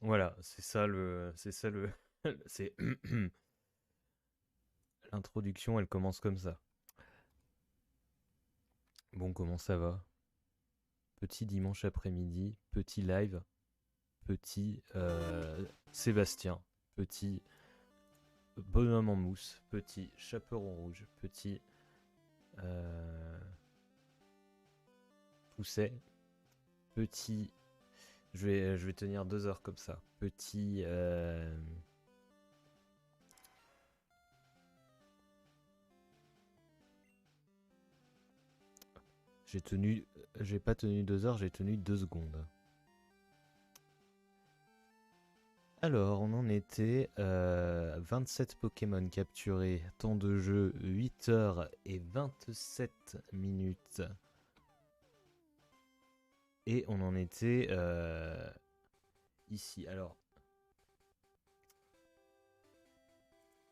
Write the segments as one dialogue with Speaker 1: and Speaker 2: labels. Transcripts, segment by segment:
Speaker 1: Voilà, c'est ça le, c'est l'introduction, elle commence comme ça. Bon, comment ça va? Petit dimanche après-midi, petit live, petit Sébastien, petit bonhomme en mousse, petit chaperon rouge, petit euh, pousset, petit. Je vais tenir 2 heures comme ça. Petit. J'ai tenu. J'ai pas tenu 2 heures, j'ai tenu 2 secondes. Alors, on en était 27 Pokémon capturés, temps de jeu 8 heures et 27 minutes. Et on en était ici. Alors,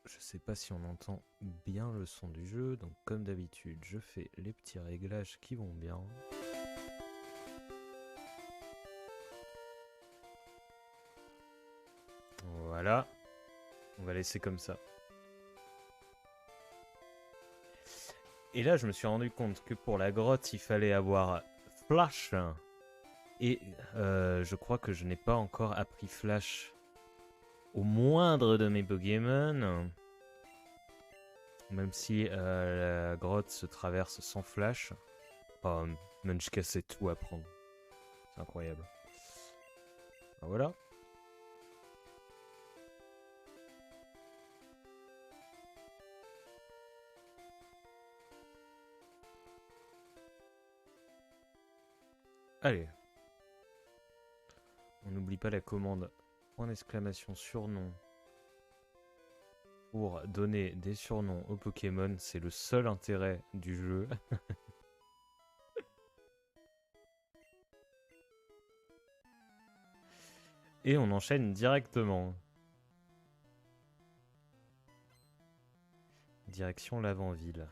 Speaker 1: je sais pas si on entend bien le son du jeu, donc comme d'habitude, je fais les petits réglages qui vont bien. Voilà, on va laisser comme ça. Et là, je me suis rendu compte que pour la grotte, il fallait avoir Flash. Et je crois que je n'ai pas encore appris Flash au moindre de mes Pokémon. Même si la grotte se traverse sans Flash. Oh, Munchka sait tout apprendre. C'est incroyable. Ben voilà. Allez. On n'oublie pas la commande point d'exclamation surnom pour donner des surnoms aux Pokémon. C'est le seul intérêt du jeu. Et on enchaîne directement. Direction l'avant-ville.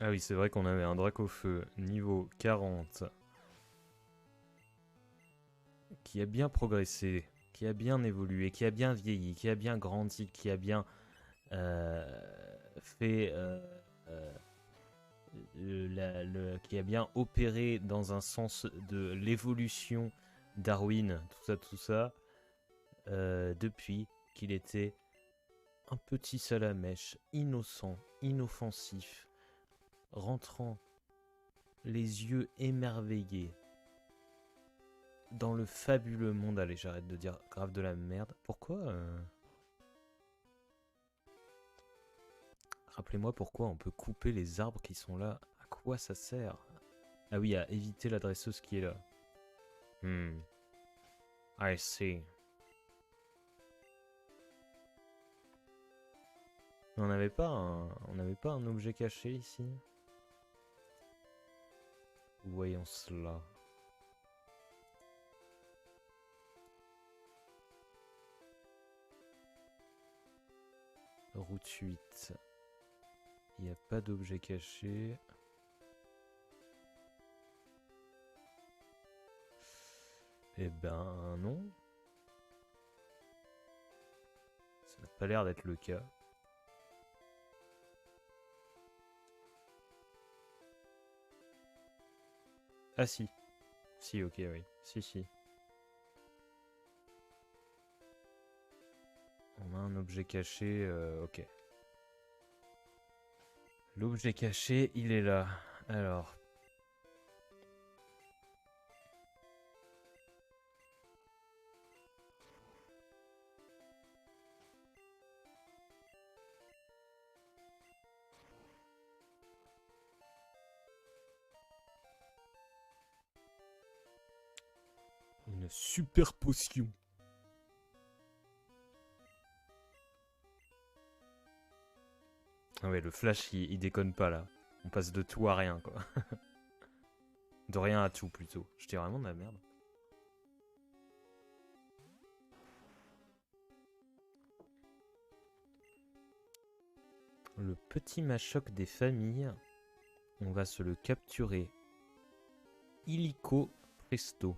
Speaker 1: Ah oui, c'est vrai qu'on avait un Dracofeu niveau 40 qui a bien progressé, qui a bien évolué, qui a bien vieilli, qui a bien grandi, qui a bien euh, fait, euh, qui a bien opéré dans un sens de l'évolution Darwin, tout ça, depuis qu'il était un petit salamèche, innocent, inoffensif, rentrant les yeux émerveillés dans le fabuleux monde. Allez, j'arrête de dire grave de la merde. Pourquoi Rappelez-moi pourquoi on peut couper les arbres qui sont là. À quoi ça sert? Ah oui, à éviter la dresseuse qui est là. Hmm, I see. On n'avait pas un objet caché ici? Voyons cela. Route 8. Il n'y a pas d'objet caché. Eh ben non. Ça n'a pas l'air d'être le cas. Ah si. Si, ok, oui. Si, si. On a un objet caché, ok. L'objet caché, il est là. Alors. Une super potion. Ah ouais, le flash, il déconne pas là. On passe de tout à rien, quoi. De rien à tout, plutôt. Je dis vraiment de la merde. Le petit machoc des familles, on va se le capturer. Illico presto.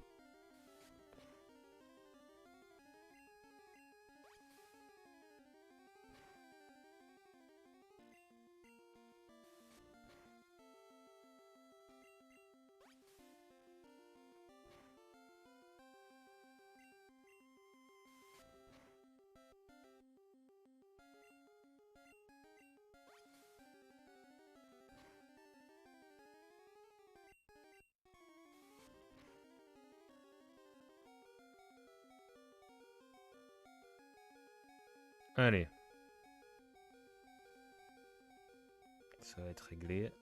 Speaker 1: Allez. Ça va être réglé.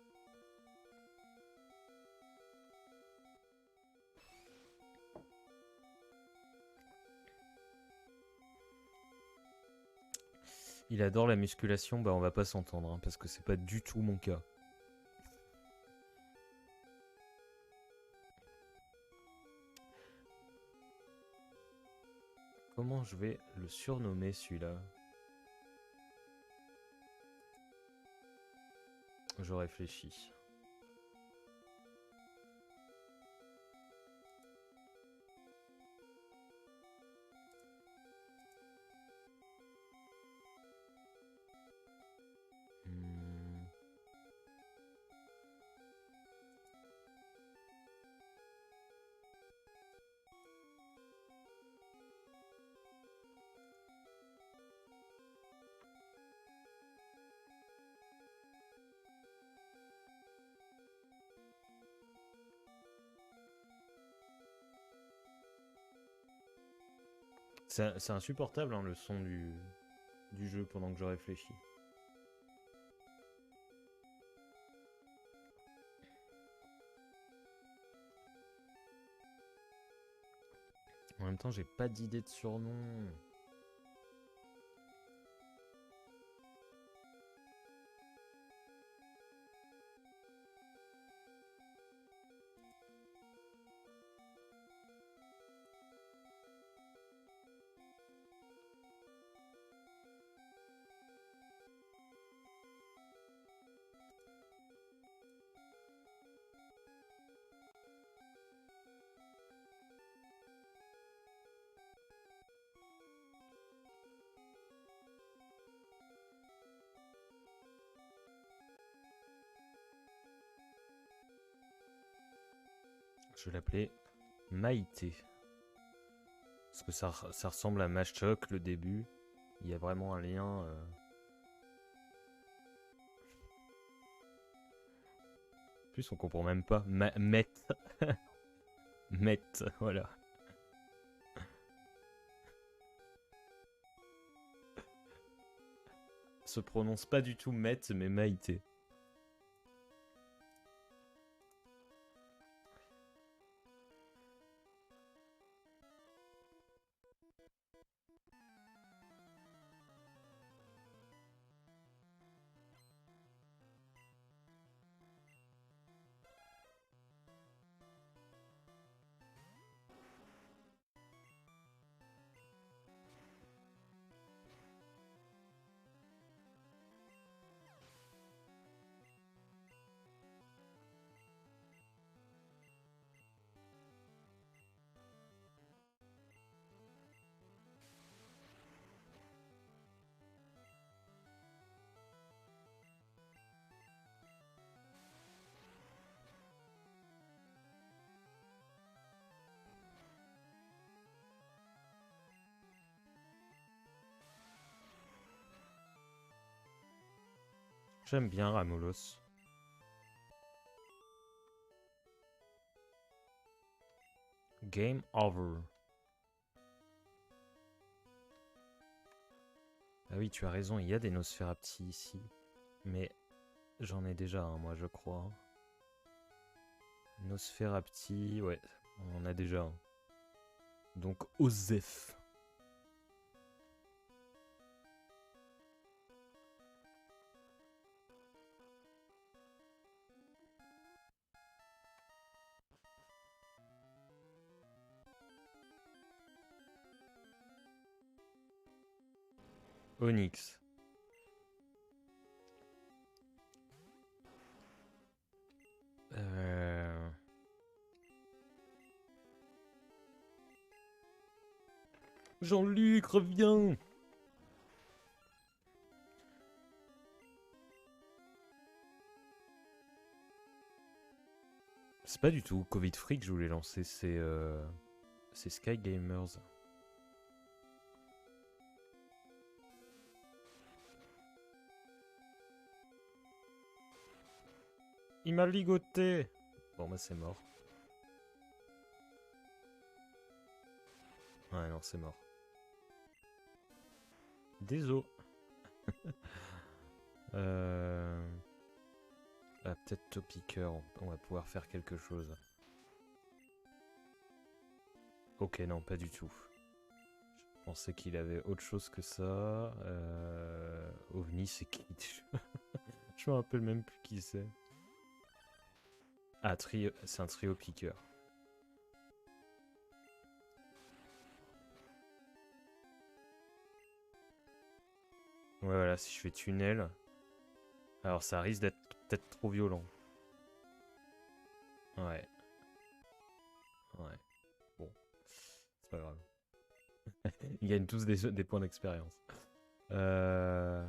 Speaker 1: Il adore la musculation, bah on va pas s'entendre, hein, parce que c'est pas du tout mon cas. Comment je vais le surnommer celui-là? Je réfléchis. Hmm. C'est insupportable, hein, le son du jeu pendant que je réfléchis. En même temps, j'ai pas d'idée de surnom. Je vais l'appeler Maïté. Parce que ça ressemble à Machoc, le début. Il y a vraiment un lien. En plus, on comprend même pas. Met. Met, voilà. Se prononce pas du tout Met, mais Maïté. J'aime bien Ramolos. Game over. Ah oui, tu as raison, il y a des Nosferapti ici. Mais j'en ai déjà un, moi, je crois. Nosferapti, ouais, on en a déjà un. Donc, Osef. Onyx. Jean-Luc, reviens! C'est pas du tout Covid Free que je voulais lancer, c'est Sky Gamers. Il m'a ligoté! Bon, bah c'est mort. Ouais, non, c'est mort. Désolé. Ah, peut-être Topicker, on va pouvoir faire quelque chose. Ok, non, pas du tout. Je pensais qu'il avait autre chose que ça. OVNI, c'est qui? Je me rappelle même plus qui c'est. Ah, trio, c'est un trio piqueur. Ouais, voilà, si je fais tunnel. Alors, ça risque d'être peut-être trop violent. Ouais. Ouais. Bon. C'est pas grave. Ils gagnent tous des points d'expérience. Euh...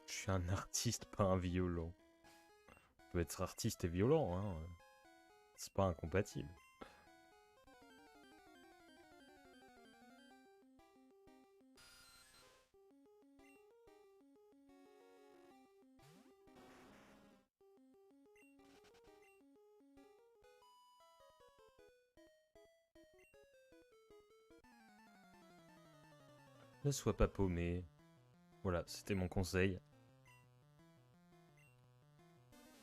Speaker 1: Je suis un artiste, pas un violon. On peut être artiste et violent, hein. C'est pas incompatible. Ne sois pas paumé. Voilà, c'était mon conseil.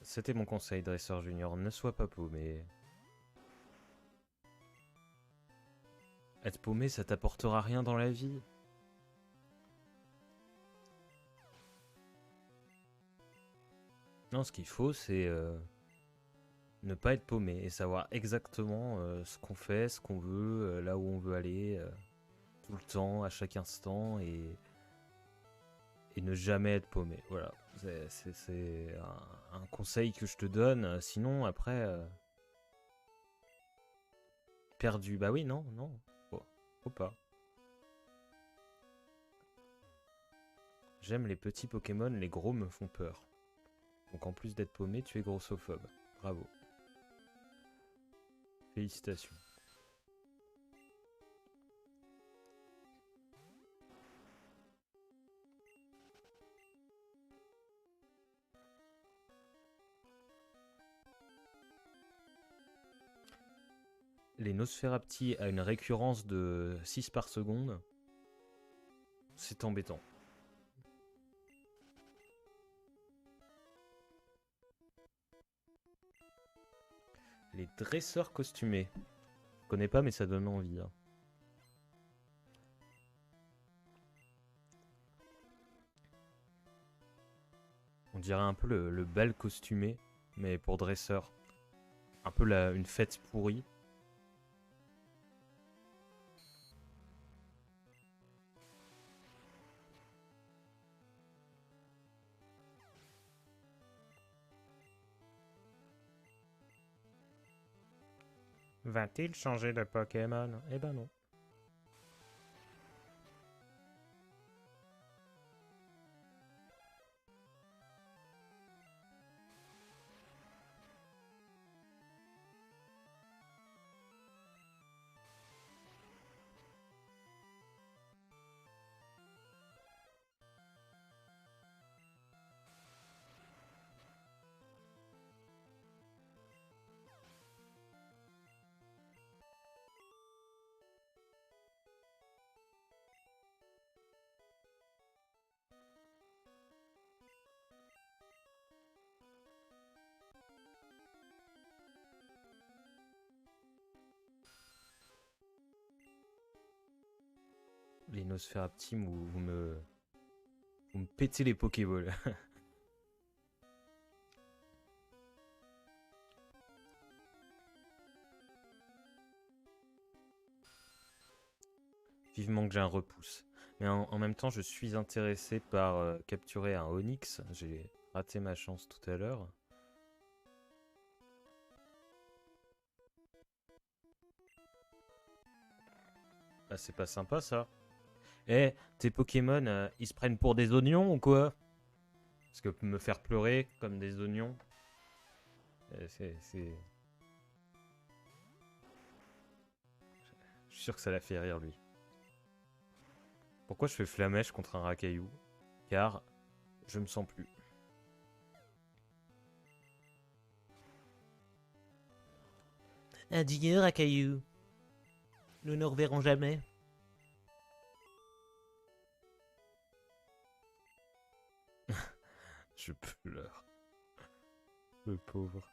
Speaker 1: C'était mon conseil, dresseur junior. Ne sois pas paumé. Être paumé, ça t'apportera rien dans la vie. Non, ce qu'il faut, c'est ne pas être paumé et savoir exactement ce qu'on fait, ce qu'on veut, là où on veut aller, tout le temps, à chaque instant, et ne jamais être paumé. Voilà, c'est un conseil que je te donne. Sinon, après, perdu. Bah oui, non, non, faut pas. J'aime les petits Pokémon, les gros me font peur. Donc en plus d'être paumé, tu es grossophobe. Bravo. Félicitations. Les Nosferapti à une récurrence de 6 par seconde, c'est embêtant. Les dresseurs costumés. Je connais pas mais ça donne envie. Hein. On dirait un peu le bal costumé, mais pour dresseur. Un peu une fête pourrie. Va-t-il changer de Pokémon? Eh ben non. les Nosferapti, vous me pétez les Pokéballs. Vivement que j'ai un repousse. Mais en même temps, je suis intéressé par capturer un Onyx. J'ai raté ma chance tout à l'heure. Bah, c'est pas sympa ça. Eh, tes Pokémon, ils se prennent pour des oignons ou quoi? Parce que me faire pleurer comme des oignons, c'est... Je suis sûr que ça l'a fait rire lui. Pourquoi je fais flamèche contre un racaillou? Car je me sens plus. Adieu racaillou. Nous ne reverrons jamais. Je pleure. Le pauvre.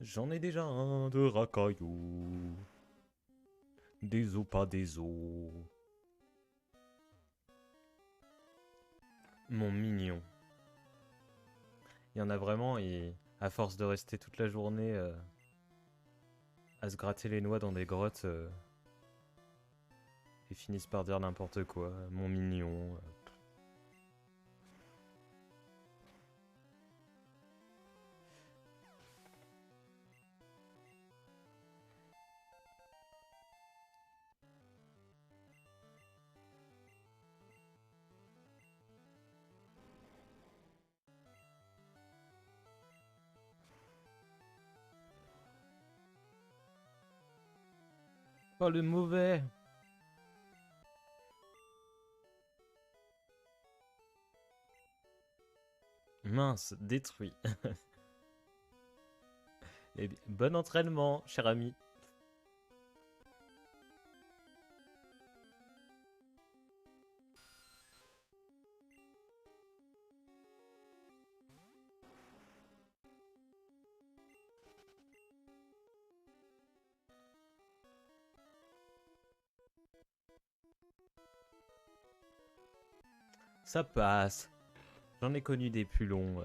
Speaker 1: J'en ai déjà un de racaillou. Des os, pas des os. Mon mignon. Il y en a vraiment, et à force de rester toute la journée à se gratter les noix dans des grottes, ils finissent par dire n'importe quoi. Mon mignon. Oh le mauvais! Mince, détruit. Eh bien, bon entraînement, cher ami. Ça passe. J'en ai connu des plus longs.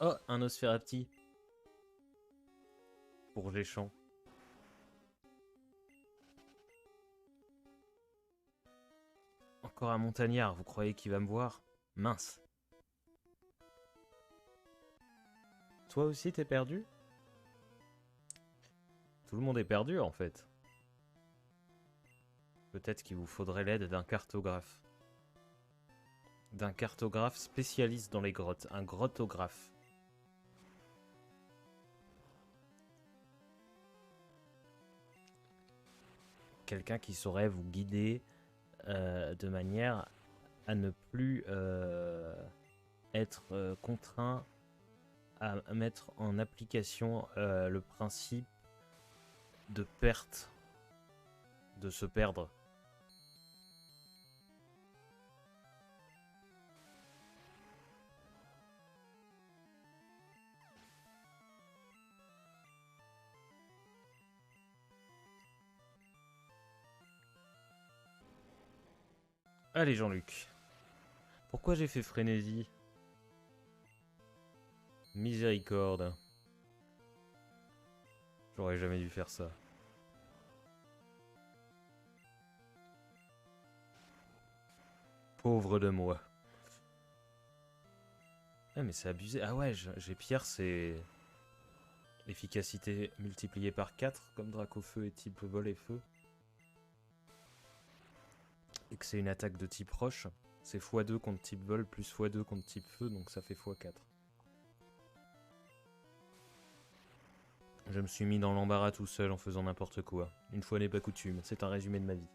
Speaker 1: Oh, un Nosferapti. Pour Géchamp. Encore un montagnard, vous croyez qu'il va me voir? Mince. Toi aussi t'es perdu? Tout le monde est perdu en fait. Peut-être qu'il vous faudrait l'aide d'un cartographe. D'un cartographe spécialiste dans les grottes. Un grottographe. Quelqu'un qui saurait vous guider de manière à ne plus être contraint à mettre en application le principe de perte de se perdre. Allez Jean-Luc. Pourquoi j'ai fait frénésie? Miséricorde. J'aurais jamais dû faire ça. Pauvre de moi. Ah mais c'est abusé. Ah ouais, j'ai Pierre, c'est... Efficacité multipliée par 4, comme Dracofeu et type vol et feu. Et que c'est une attaque de type roche. C'est x2 contre type vol, plus x2 contre type feu, donc ça fait x4. Je me suis mis dans l'embarras tout seul en faisant n'importe quoi. Une fois n'est pas coutume, c'est un résumé de ma vie.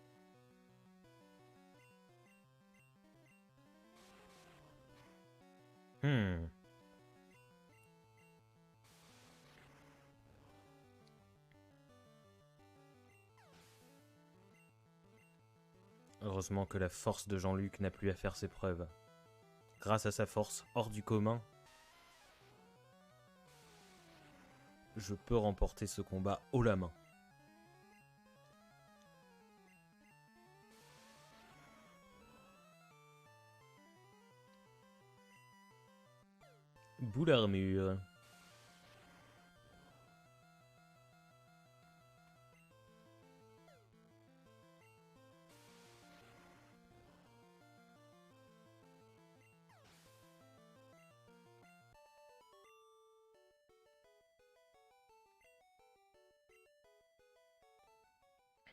Speaker 1: Heureusement que la force de Jean-Luc n'a plus à faire ses preuves. Grâce à sa force hors du commun, je peux remporter ce combat haut la main. Boule armure.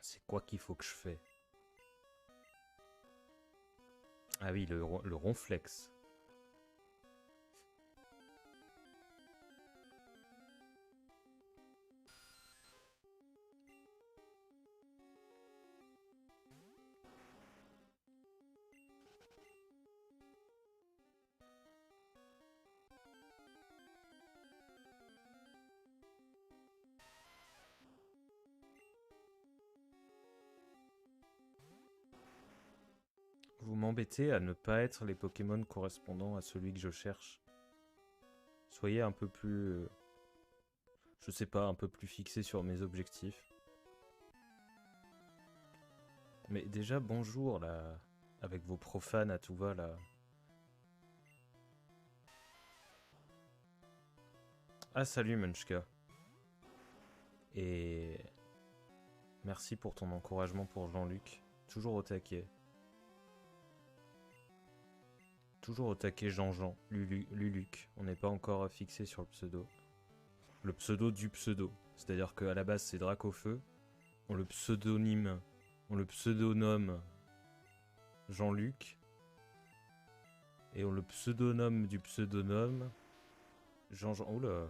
Speaker 1: C'est quoi qu'il faut que je fais? Ah oui, le ronflex. Vous m'embêtez à ne pas être les Pokémon correspondant à celui que je cherche. Soyez un peu plus... je sais pas, un peu plus fixé sur mes objectifs. Mais déjà, bonjour, là. Avec vos profanes à tout va, là. Ah, salut, Munchka. Et... merci pour ton encouragement pour Jean-Luc. Toujours au taquet. Toujours au taquet Jean-Jean, Luluc. On n'est pas encore fixé sur le pseudo. Le pseudo du pseudo. C'est-à-dire qu'à la base, c'est Dracofeu. On le pseudonyme... on le pseudonome Jean-Luc. Et on le pseudonome du pseudonome Jean-Jean. Oula.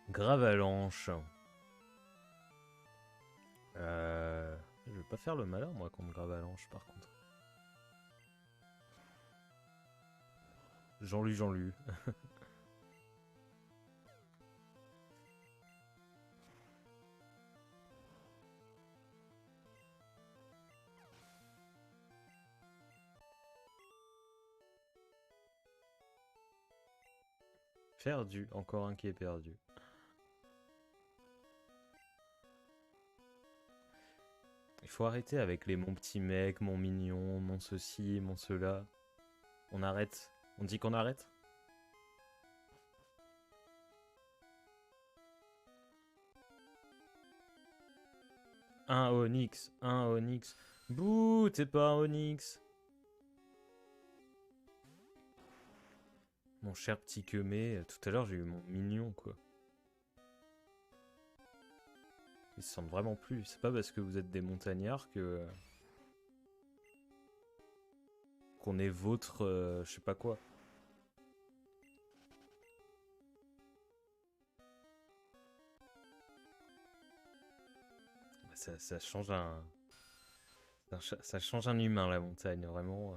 Speaker 1: Gravalanche. Je vais pas faire le malin, moi, contre Gravalanche, par contre. Jean-Lu. Perdu. Encore un qui est perdu. Il faut arrêter avec les mon petit mec, mon mignon, mon ceci, mon cela. On arrête. On dit qu'on arrête? Un Onyx, un Onyx. Bouh, t'es pas un Onyx. Mon cher petit queumé, tout à l'heure j'ai eu mon mignon quoi. Ils se sentent vraiment plus. C'est pas parce que vous êtes des montagnards que... qu'on est votre... je sais pas quoi. Ça change un... ça change un humain la montagne, vraiment.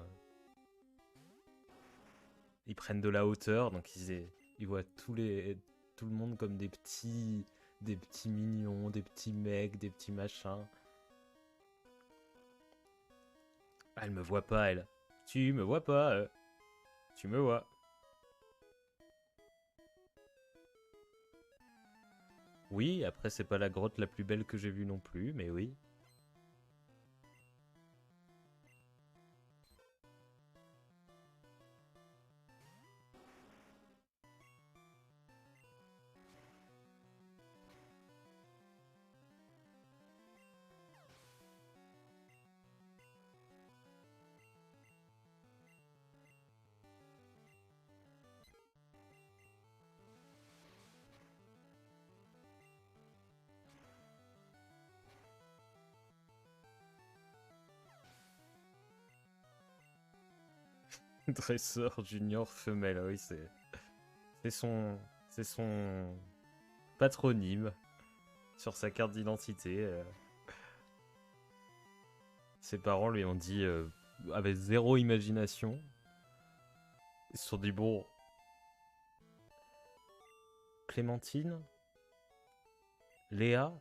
Speaker 1: Ils prennent de la hauteur, donc ils voient tout le monde comme des petits des petits mignons, des petits mecs, des petits machins. Ah, elle me voit pas, elle. Tu me vois pas, tu me vois. Oui, après c'est pas la grotte la plus belle que j'ai vue non plus, mais oui. Dresseur junior femelle, oui, c'est son c'est son patronyme sur sa carte d'identité. Ses parents lui ont dit avec zéro imagination. Ils se sont dit bon, Clémentine, Léa,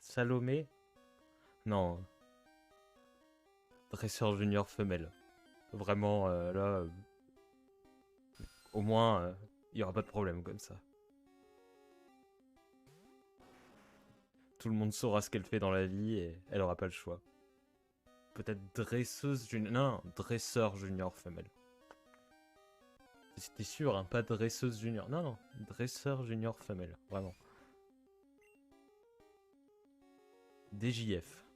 Speaker 1: Salomé, non, dresseur junior femelle. Vraiment là, au moins il y aura pas de problème comme ça. Tout le monde saura ce qu'elle fait dans la vie et elle aura pas le choix. Peut-être dresseuse junior. Non, dresseur junior femelle. C'était sûr, hein, pas dresseuse junior. Non, non, dresseur junior femelle, vraiment. DJF.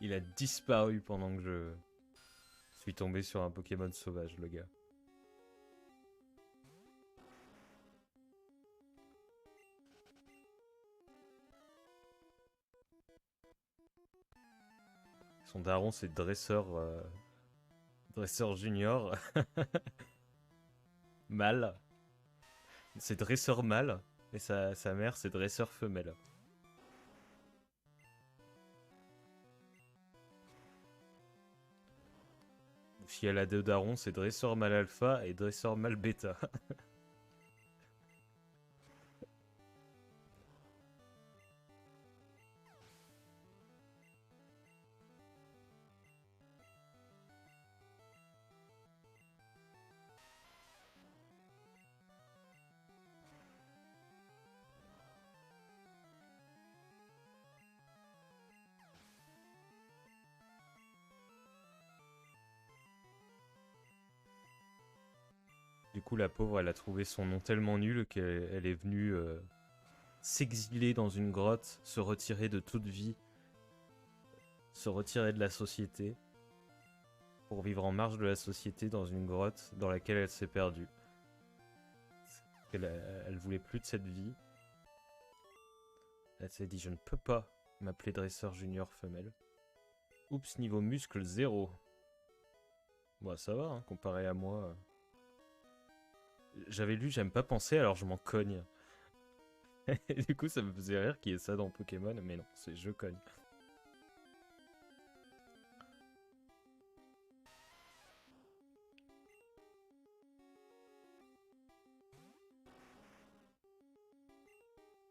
Speaker 1: Il a disparu pendant que je suis tombé sur un Pokémon sauvage, le gars. Son daron, c'est dresseur, dresseur junior. Mâle. C'est dresseur mâle. Et sa mère, c'est dresseur femelle. Si elle a deux darons, c'est dresseur mâle alpha et dresseur mâle bêta. Du coup, la pauvre, elle a trouvé son nom tellement nul qu'elle est venue s'exiler dans une grotte, se retirer de toute vie, se retirer de la société, pour vivre en marge de la société dans une grotte dans laquelle elle s'est perdue. Elle voulait plus de cette vie. Elle s'est dit, je ne peux pas m'appeler dresseur junior femelle. Oups, niveau muscle 0. Bon, ça va, hein, comparé à moi. J'avais lu, j'aime pas penser, alors je m'en cogne. Et du coup, ça me faisait rire qu'il y ait ça dans Pokémon, mais non, c'est je cogne.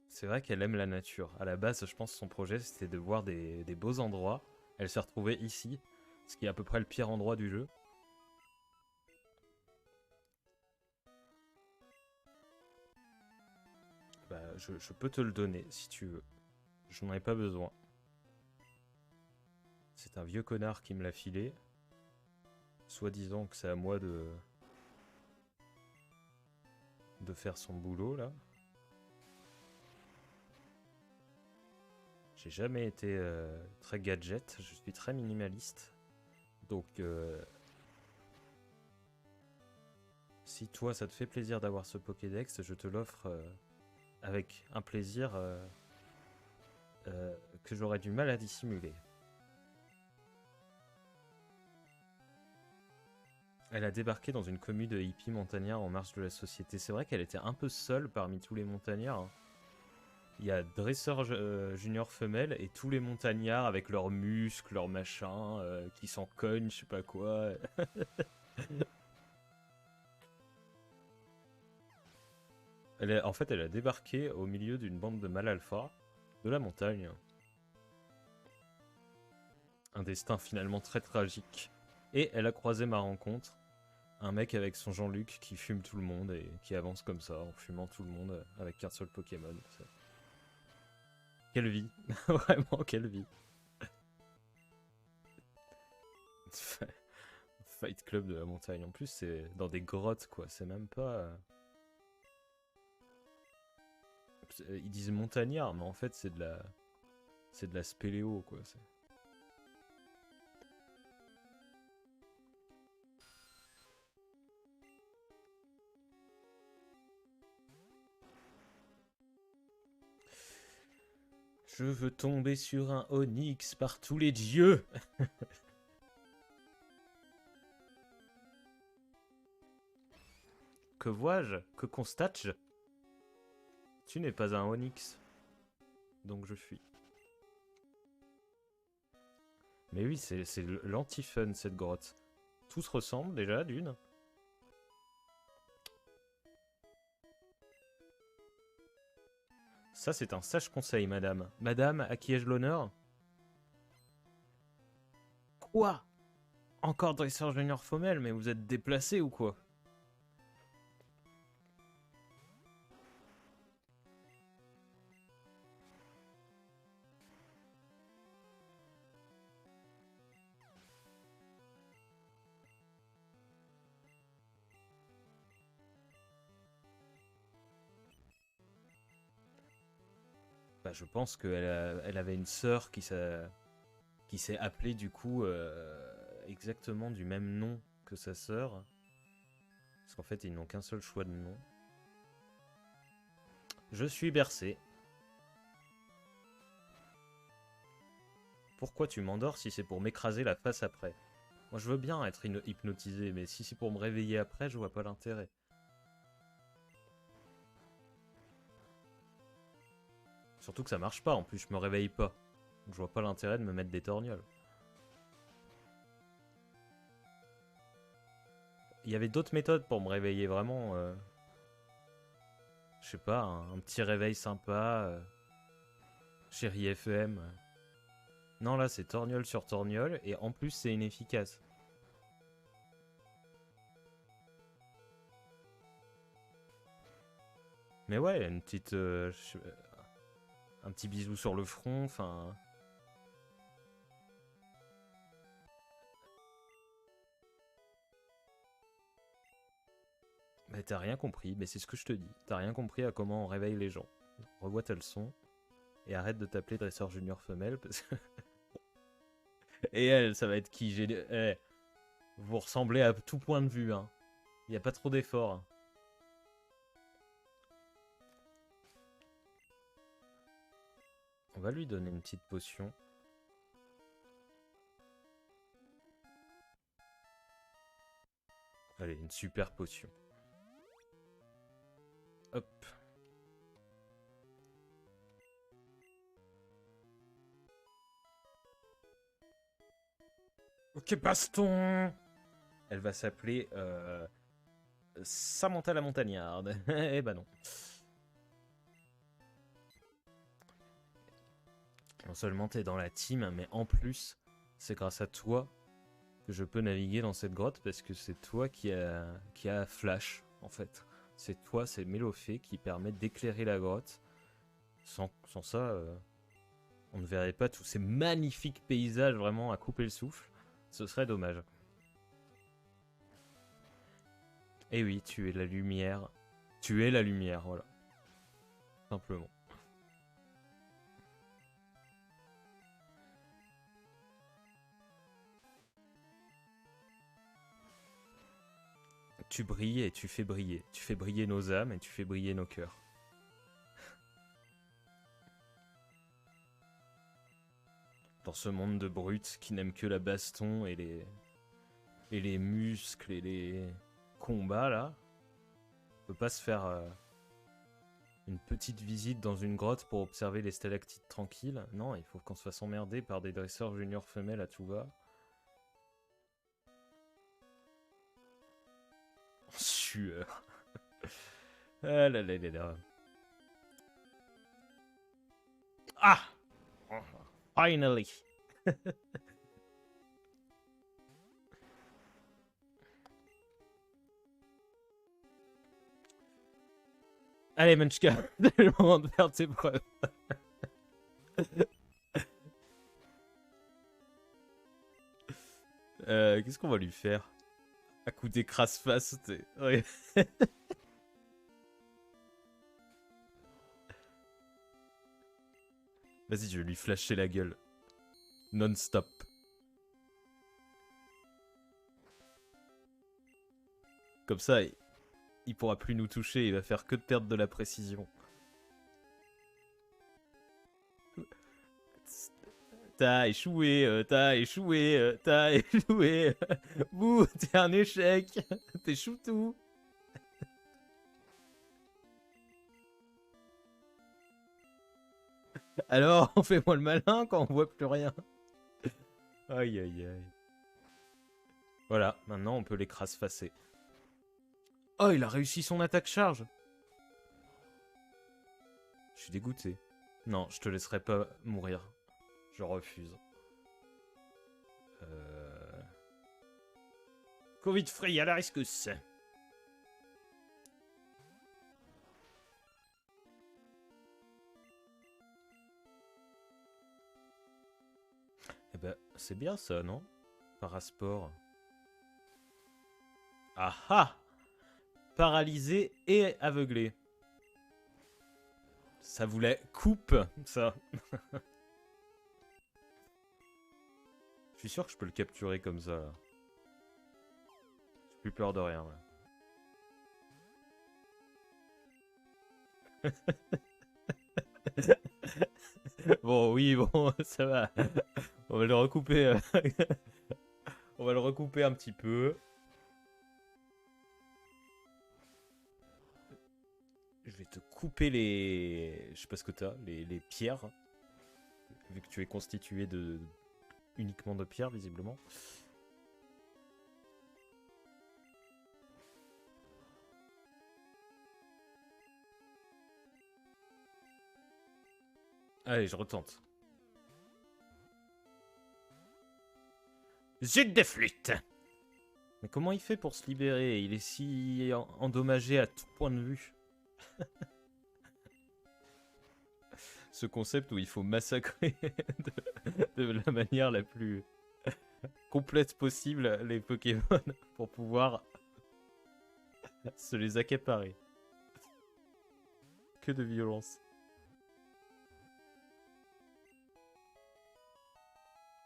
Speaker 1: C'est vrai qu'elle aime la nature. À la base, je pense que son projet, c'était de voir des beaux endroits. Elle s'est retrouvée ici, ce qui est à peu près le pire endroit du jeu. Bah, je peux te le donner, si tu veux. Je n'en ai pas besoin. C'est un vieux connard qui me l'a filé. Soi-disant que c'est à moi de faire son boulot, là. J'ai jamais été très gadget, je suis très minimaliste. Donc, si toi, ça te fait plaisir d'avoir ce Pokédex, je te l'offre avec un plaisir que j'aurais du mal à dissimuler. Elle a débarqué dans une commune de hippies montagnards en marge de la société. C'est vrai qu'elle était un peu seule parmi tous les montagnards, hein. Il y a dresseur junior femelle et tous les montagnards avec leurs muscles, leurs machins, qui s'en cognent, je sais pas quoi. En fait, elle a débarqué au milieu d'une bande de mâles alpha de la montagne. Un destin finalement très tragique. Et elle a croisé ma rencontre. Un mec avec son Jean-Luc qui fume tout le monde et qui avance comme ça en fumant tout le monde avec qu'un seul Pokémon. Quelle vie. Vraiment, quelle vie. Fight Club de la montagne. En plus, c'est dans des grottes, quoi. C'est même pas... Ils disent montagnard, mais en fait, c'est de la... C'est de la spéléo, quoi. Je veux tomber sur un Onyx par tous les dieux. Que vois-je? Que constate-je? Tu n'es pas un Onyx. Donc je fuis. Mais oui, c'est l'anti-fun cette grotte. Tout se ressemble déjà, d'une. Ça, c'est un sage conseil, madame. Madame, à qui ai-je l'honneur? Quoi? Encore dresseur junior femelle, mais vous êtes déplacé ou quoi? Bah, je pense elle avait une sœur qui s'est appelée du coup exactement du même nom que sa sœur. Parce qu'en fait, ils n'ont qu'un seul choix de nom. Je suis bercé. Pourquoi tu m'endors si c'est pour m'écraser la face après? Moi, je veux bien être hypnotisé, mais si c'est pour me réveiller après, je vois pas l'intérêt. Surtout que ça marche pas, en plus, je me réveille pas. Donc, je vois pas l'intérêt de me mettre des torgnoles. Il y avait d'autres méthodes pour me réveiller, vraiment. Je sais pas, un petit réveil sympa. Chérie FM. Non, là, c'est torgnole sur torgnole, et en plus, c'est inefficace. Mais ouais, une petite... un petit bisou sur le front, enfin... Bah t'as rien compris, mais c'est ce que je te dis. T'as rien compris à comment on réveille les gens. Revois ta leçon, et arrête de t'appeler dresseur junior femelle, parce que... Et elle, ça va être qui? Vous ressemblez à tout point de vue, hein. Y a pas trop d'efforts. Hein. On va lui donner une petite potion. Allez, une super potion. Hop. Ok, baston. Elle va s'appeler Samantha la montagnarde. Eh bah non. Non seulement t'es dans la team, mais en plus, c'est grâce à toi que je peux naviguer dans cette grotte parce que c'est toi qui a Flash, en fait. C'est toi, c'est Mélofée qui permet d'éclairer la grotte. Sans ça, on ne verrait pas tous ces magnifiques paysages vraiment à couper le souffle. Ce serait dommage. Et oui, tu es la lumière. Tu es la lumière, voilà. Simplement. Tu brilles et tu fais briller. Tu fais briller nos âmes et tu fais briller nos cœurs. Dans ce monde de brutes qui n'aiment que la baston et les muscles et les combats, là, on peut pas se faire... Une petite visite dans une grotte pour observer les stalactites tranquilles. Non, il faut qu'on se fasse emmerder par des dresseurs juniors femelles à tout va. En sueur. Ah là là là là. Ah! Finally! Allez, Munchka, c'est le moment de faire tes preuves. Qu'est-ce qu'on va lui faire? À coup d'écrase-face, ouais. Vas-y, je vais lui flasher la gueule. Non-stop. Comme ça, il pourra plus nous toucher, il va faire que de perdre de la précision. T'as échoué, t'as échoué, t'as échoué. Bouh, t'es un échec. T'échoues tout. Alors, on fait moi le malin quand on voit plus rien. Aïe aïe aïe. Voilà, maintenant on peut l'écrase-facer. Oh, il a réussi son attaque-charge. Je suis dégoûté. Non, je te laisserai pas mourir. Je refuse. Covid free à la riscus. Eh ben, c'est bien ça, non? Parasport. Ah ah! Paralysé et aveuglé. Ça voulait coupe, ça. Je suis sûr que je peux le capturer comme ça, là. J'ai plus peur de rien, là. Bon, oui, bon, ça va. On va le recouper. On va le recouper un petit peu. Je vais te couper les... Je sais pas ce que t'as, les pierres. Vu que tu es constitué de... uniquement de pierres, visiblement. Allez, je retente. Zut de flûte! Mais comment il fait pour se libérer? Il est si endommagé à tout point de vue. Ce concept où il faut massacrer de la manière la plus complète possible les Pokémon pour pouvoir se les accaparer. Que de violence.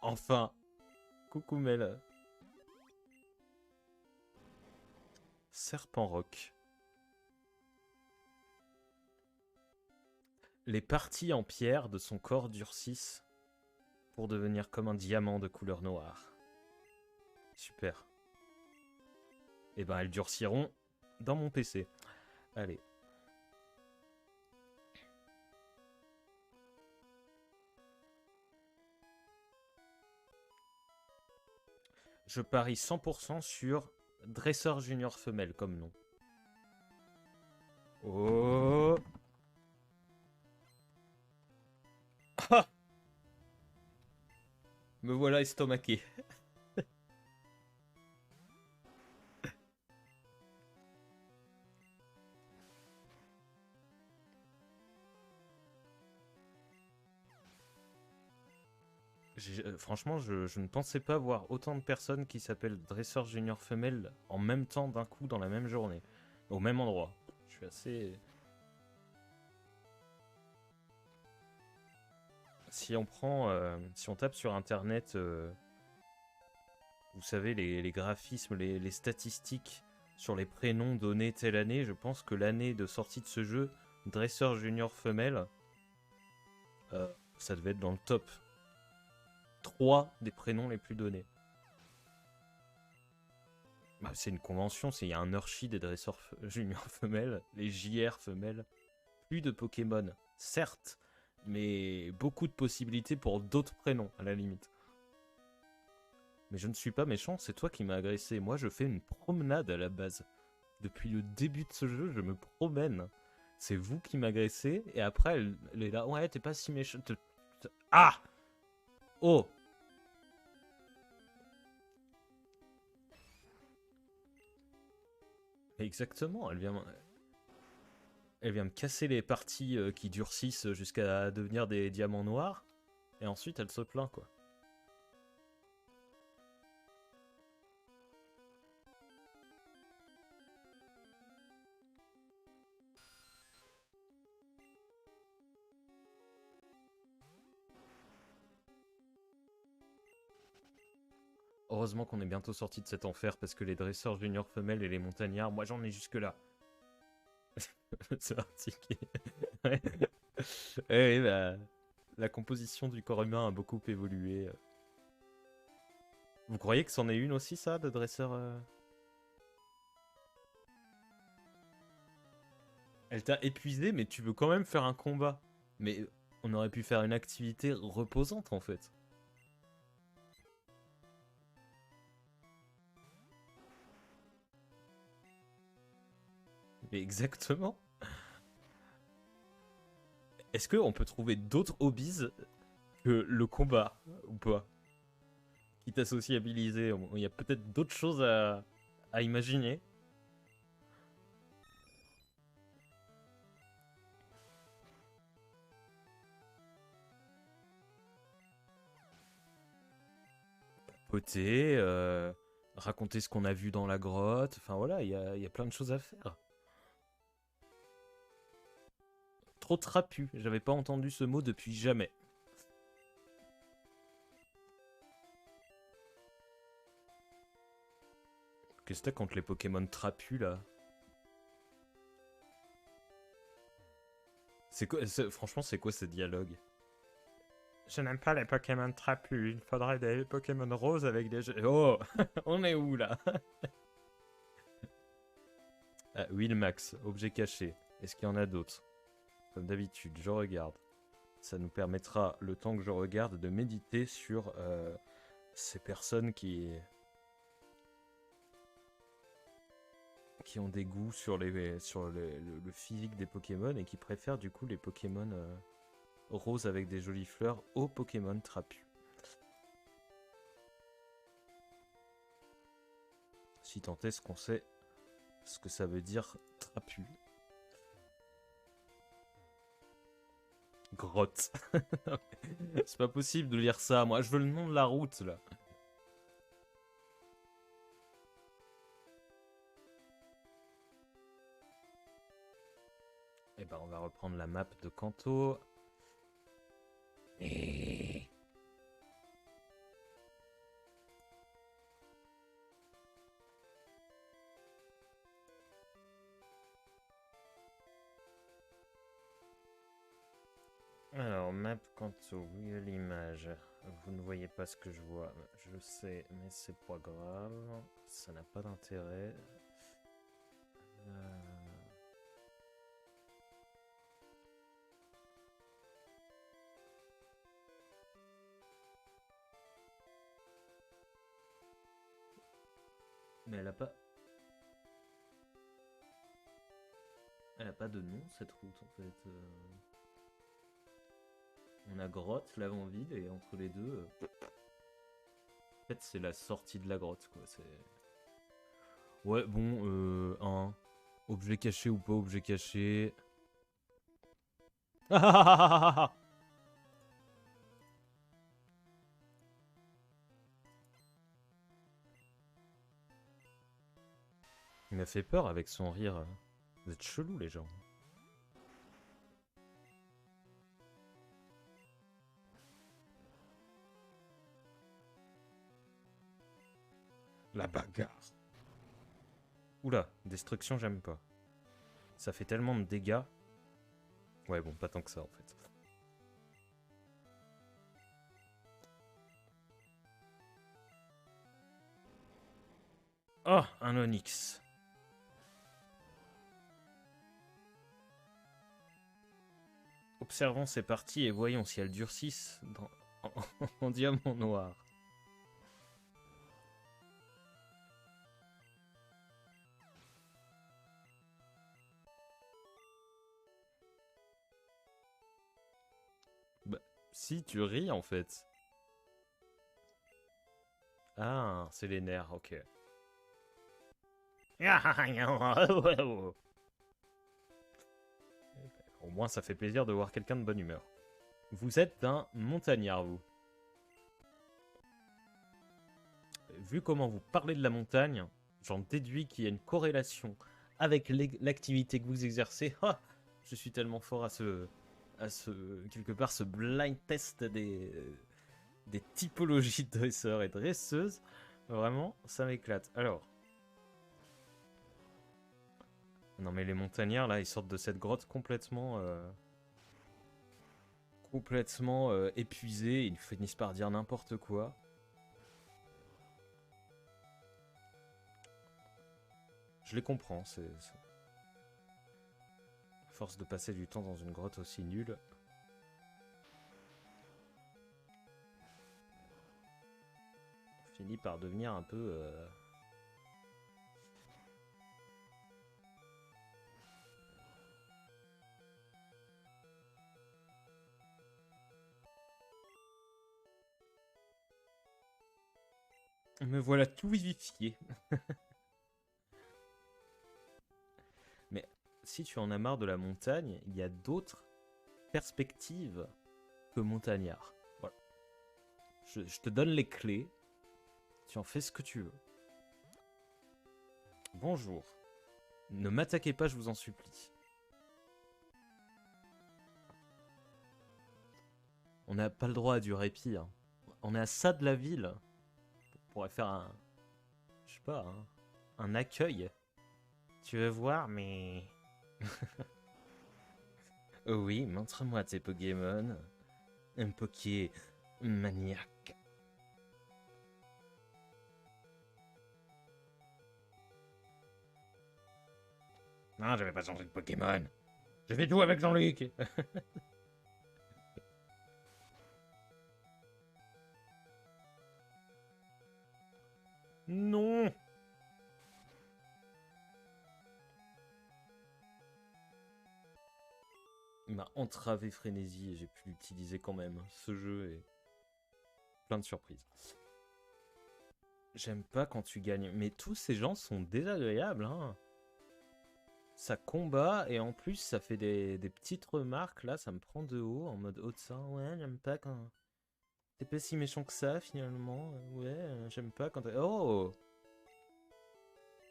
Speaker 1: Enfin. Coucou Mel. Serpent roc. Les parties en pierre de son corps durcissent pour devenir comme un diamant de couleur noire. Super. Et ben elles durciront dans mon PC. Allez. Je parie 100% sur dresseur junior femelle comme nom. Oh. Ah. Me voilà estomaqué. Franchement, je ne pensais pas voir autant de personnes qui s'appellent dresseur junior femelle en même temps d'un coup dans la même journée. Au même endroit. Je suis assez... Si on prend... si on tape sur internet... vous savez, les graphismes, les statistiques sur les prénoms donnés telle année, je pense que l'année de sortie de ce jeu, dresseur junior femelle, ça devait être dans le top 3 des prénoms les plus donnés. Bah, c'est une convention, il y a un Urshi des dresseurs junior femelles, les JR femelles. plus de Pokémon, certes, mais beaucoup de possibilités pour d'autres prénoms, à la limite. Mais je ne suis pas méchant, c'est toi qui m'as agressé. Moi, je fais une promenade à la base. Depuis le début de ce jeu, je me promène. C'est vous qui m'agressez, et après, elle est là. Ouais, t'es pas si méchant. Ah! Oh! Exactement, elle vient me casser les parties qui durcissent jusqu'à devenir des diamants noirs, et ensuite elle se plaint, quoi. Heureusement qu'on est bientôt sorti de cet enfer, parce que les dresseurs juniors femelles et les montagnards, moi j'en ai jusque-là. C'est parti. Ouais. Ouais, bah, la composition du corps humain a beaucoup évolué. Vous croyez que c'en est une aussi, ça, de dresseur Elle t'a épuisé, mais tu veux quand même faire un combat. Mais on aurait pu faire une activité reposante, en fait. Mais exactement. Est-ce qu'on peut trouver d'autres hobbies que le combat, ou pas? Quitte à sociabiliser, il y a peut-être d'autres choses à imaginer. Poter, raconter ce qu'on a vu dans la grotte. Enfin voilà, il y a plein de choses à faire. Trop trapu, j'avais pas entendu ce mot depuis jamais. Qu'est-ce que t'as contre les Pokémon trapus là? Franchement, c'est quoi ce dialogue? Je n'aime pas les Pokémon trapus, il faudrait des Pokémon roses avec des... Oh, on est où là? Ah, Wilmax, objet caché. Est-ce qu'il y en a d'autres? Comme d'habitude, je regarde. Ça nous permettra, le temps que je regarde, de méditer sur ces personnes qui ont des goûts sur le physique des Pokémon et qui préfèrent du coup les Pokémon roses avec des jolies fleurs aux Pokémon trapus. Si tant est ce qu'on sait ce que ça veut dire trapu. Grotte. C'est pas possible de lire ça. Moi, je veux le nom de la route, là. Eh ben, on va reprendre la map de Kanto. Et... Alors, map Kanto, oui, l'image. Vous ne voyez pas ce que je vois. Je le sais, mais c'est pas grave. Ça n'a pas d'intérêt. Euh... Mais elle a pas... Elle a pas de nom, cette route, en fait. On a grotte, l'avant-ville, et entre les deux... En fait, c'est la sortie de la grotte, quoi. Ouais, bon, un... Objet caché ou pas objet caché... Il m'a fait peur avec son rire. Vous êtes chelous, les gens. La bagarre. Oula, destruction, j'aime pas. Ça fait tellement de dégâts. Ouais, bon, pas tant que ça, en fait. Oh, un Onyx. Observons ces parties et voyons si elles durcissent en diamant noir. Bah, si, tu ris en fait. Ah, c'est les nerfs, ok. Au moins, ça fait plaisir de voir quelqu'un de bonne humeur. Vous êtes un montagnard, vous. Vu comment vous parlez de la montagne, j'en déduis qu'il y a une corrélation avec l'activité que vous exercez. Ah, je suis tellement fort quelque part, ce blind test des typologies de dresseurs et dresseuses. Vraiment, ça m'éclate. Alors. Non mais les montagnards, là, ils sortent de cette grotte complètement épuisés. Ils finissent par dire n'importe quoi. Je les comprends, force de passer du temps dans une grotte aussi nulle. On finit par devenir un peu... Me voilà tout vivifié. Mais si tu en as marre de la montagne, il y a d'autres perspectives que montagnard. Voilà. Je te donne les clés. Tu en fais ce que tu veux. Bonjour. Ne m'attaquez pas, je vous en supplie. On n'a pas le droit à du répit. Hein. On est à ça de la ville. On pourrait faire un... Je sais pas, un accueil. Tu veux voir, mais... Oh oui, montre-moi tes Pokémon. Un Poké maniaque. Non, je vais pas changer de Pokémon. Je fais tout avec Jean-Luc. Non. Il m'a entravé Frénésie et j'ai pu l'utiliser quand même. Ce jeu est plein de surprises. J'aime pas quand tu gagnes, mais tous ces gens sont désagréables, hein. Ça combat et en plus ça fait des petites remarques, là ça me prend de haut en mode haut de ça. Ouais, j'aime pas quand... T'es pas si méchant que ça finalement. Ouais, j'aime pas quand... Oh.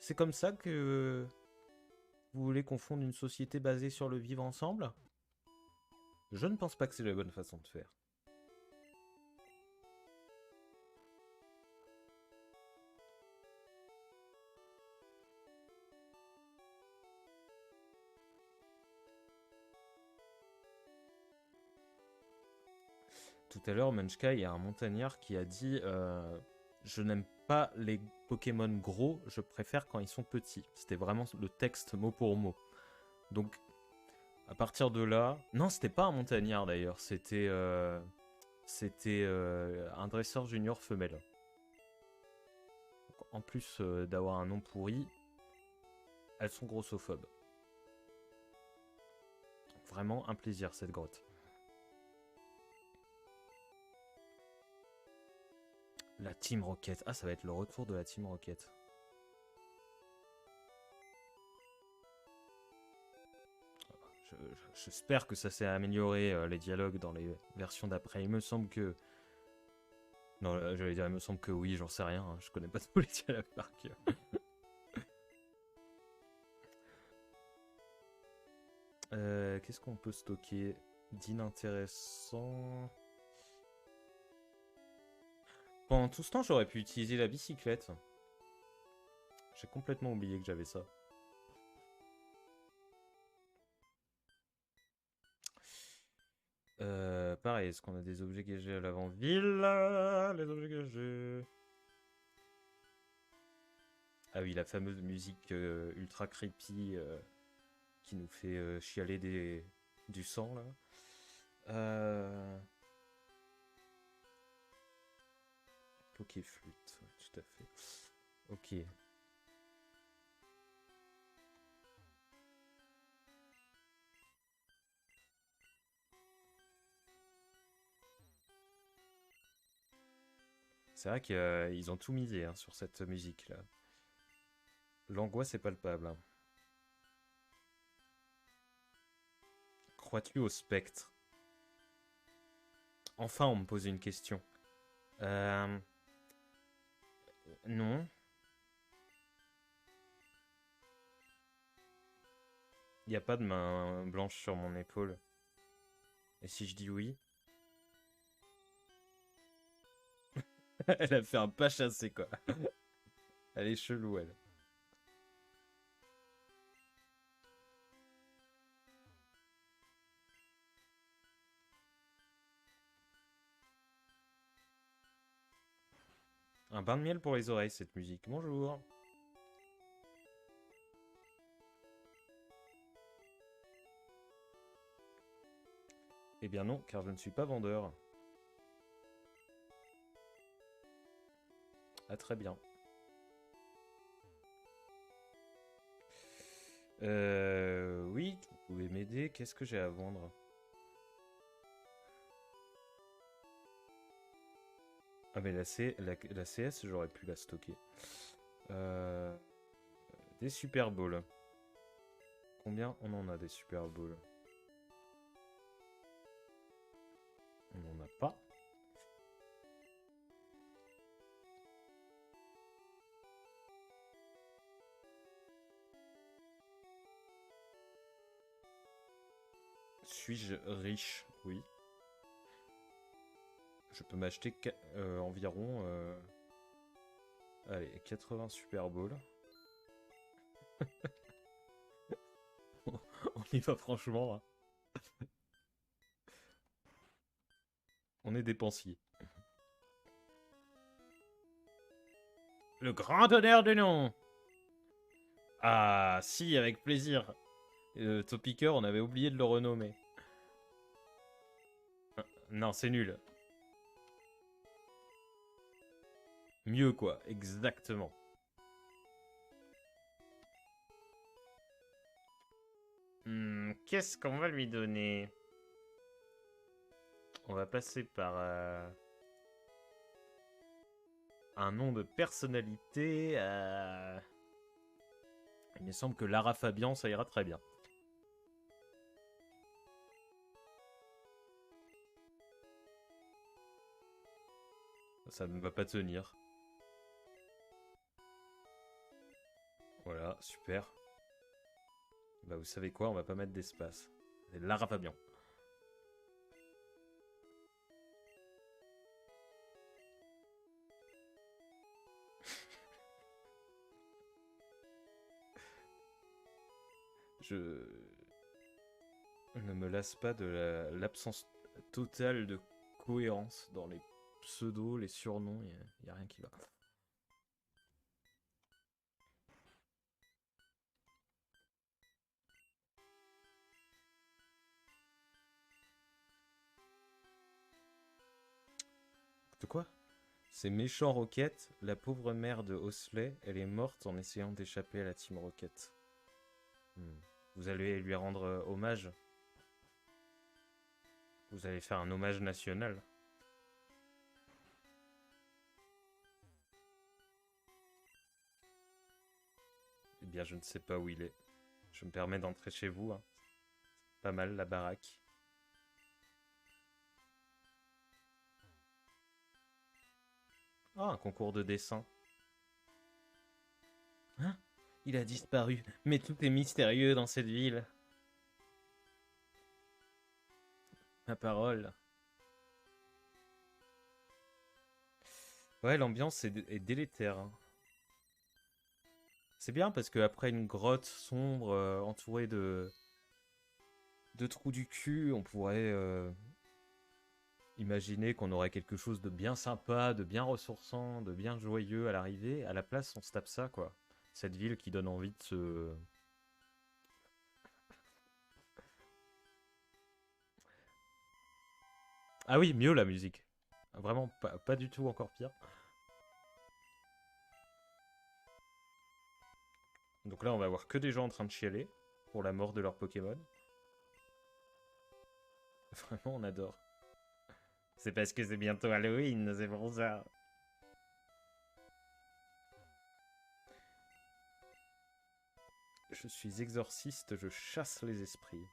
Speaker 1: C'est comme ça que vous voulez qu'on fonde une société basée sur le vivre ensemble? Je ne pense pas que c'est la bonne façon de faire. Tout à l'heure, Munchka, il y a un montagnard qui a dit je n'aime pas les Pokémon gros, je préfère quand ils sont petits. C'était vraiment le texte mot pour mot. Donc, à partir de là... Non, c'était pas un montagnard d'ailleurs, c'était un dresseur junior femelle. Donc, en plus d'avoir un nom pourri, elles sont grossophobes. Vraiment un plaisir cette grotte. La Team Rocket. Ah, ça va être le retour de la Team Rocket. J'espère que ça s'est amélioré, les dialogues dans les versions d'après. Il me semble que... Non, j'allais dire, il me semble que oui, j'en sais rien. Hein. Je connais pas tous les dialogues par cœur. Qu'est-ce qu'on peut stocker d'inintéressant? Pendant tout ce temps, j'aurais pu utiliser la bicyclette. J'ai complètement oublié que j'avais ça. Pareil, est-ce qu'on a des objets gagés à l'avant-ville? Les objets gagés. Ah oui, la fameuse musique ultra creepy qui nous fait chialer du sang là. Euh... Pokéflûte, ouais, tout à fait. Ok. C'est vrai qu'ils ont tout misé hein, sur cette musique-là. L'angoisse est palpable. Hein. Crois-tu au spectre? Enfin, on me pose une question. Euh... Non. Il n'y a pas de main blanche sur mon épaule. Et si je dis oui? Elle a fait un pas chassé, quoi. Elle est chelou, elle. Un bain de miel pour les oreilles, cette musique. Bonjour. Eh bien non, car je ne suis pas vendeur. Ah, très bien. Oui, vous pouvez m'aider. Qu'est-ce que j'ai à vendre? Ah, mais la CS, j'aurais pu la stocker. Euh, des Super Bowls. Combien on en a des Super Bowls? On n'en a pas. Suis-je riche? Oui. Je peux m'acheter environ allez, 80 Super Bowls. On y va franchement. Hein. On est dépensier. Le grand honneur de nom. Ah, si, avec plaisir. Topicker, on avait oublié de le renommer. Non, c'est nul. Mieux, quoi. Exactement. Qu'est-ce qu'on va lui donner? On va passer par un nom de personnalité. Il me semble que Lara Fabian, ça ira très bien. Ça ne va pas tenir. Voilà, super. Bah vous savez quoi, on va pas mettre d'espace. C'est Lara Fabian. Je ne me lasse pas de l'absence totale de cohérence dans les pseudos, les surnoms, il n'y a rien qui va. De quoi? C'est méchant Rocket, la pauvre mère de Osley, elle est morte en essayant d'échapper à la Team Rocket. Vous allez lui rendre hommage. Vous allez faire un hommage national. Eh bien, je ne sais pas où il est. Je me permets d'entrer chez vous. Hein. Pas mal, la baraque. Ah, un concours de dessin. Hein? Il a disparu. Mais tout est mystérieux dans cette ville. Ma parole. Ouais, l'ambiance est délétère. Hein. C'est bien parce qu'après une grotte sombre entourée de trous du cul, on pourrait imaginer qu'on aurait quelque chose de bien sympa, de bien ressourçant, de bien joyeux à l'arrivée. À la place, on se tape ça, quoi. Cette ville qui donne envie de se... Ah oui, mieux la musique. Vraiment pas du tout encore pire. Donc là, on va voir que des gens en train de chialer pour la mort de leur Pokémon. Vraiment, on adore. C'est parce que c'est bientôt Halloween, c'est pour ça. Je suis exorciste, je chasse les esprits.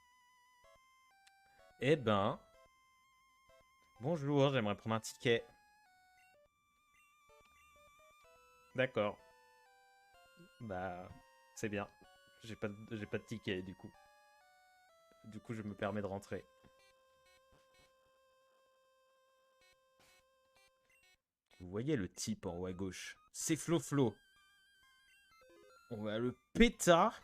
Speaker 1: Eh ben... Bonjour, j'aimerais prendre un ticket. D'accord. Bah... C'est bien. J'ai pas de ticket, du coup. Du coup, je me permets de rentrer. Vous voyez le type en haut à gauche? C'est Flo-Flo. On va le pétard.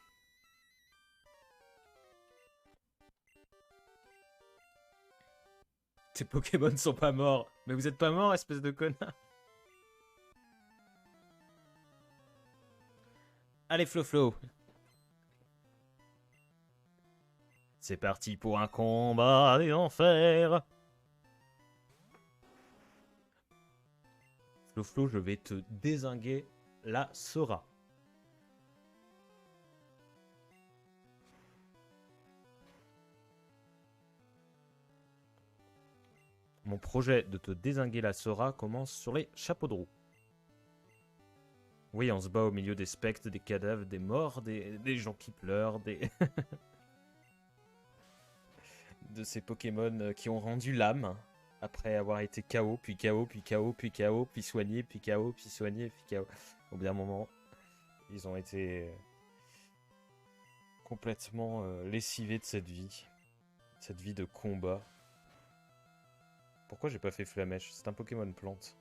Speaker 1: Tes Pokémon sont pas morts. Mais vous êtes pas mort, espèce de connard. Allez, Flo-Flo. C'est parti pour un combat des enfers. Flo-Flo, je vais te dézinguer la Sora. Mon projet de te dézinguer la Sora commence sur les chapeaux de roue. Oui, on se bat au milieu des spectres, des cadavres, des morts, des gens qui pleurent, des... de ces Pokémon qui ont rendu l'âme après avoir été KO, puis KO, puis KO, puis KO, puis soigné, puis KO, puis soigné, puis KO. Au bout d'un moment, ils ont été complètement lessivés de cette vie de combat. Pourquoi j'ai pas fait Flamèche? C'est un Pokémon plante.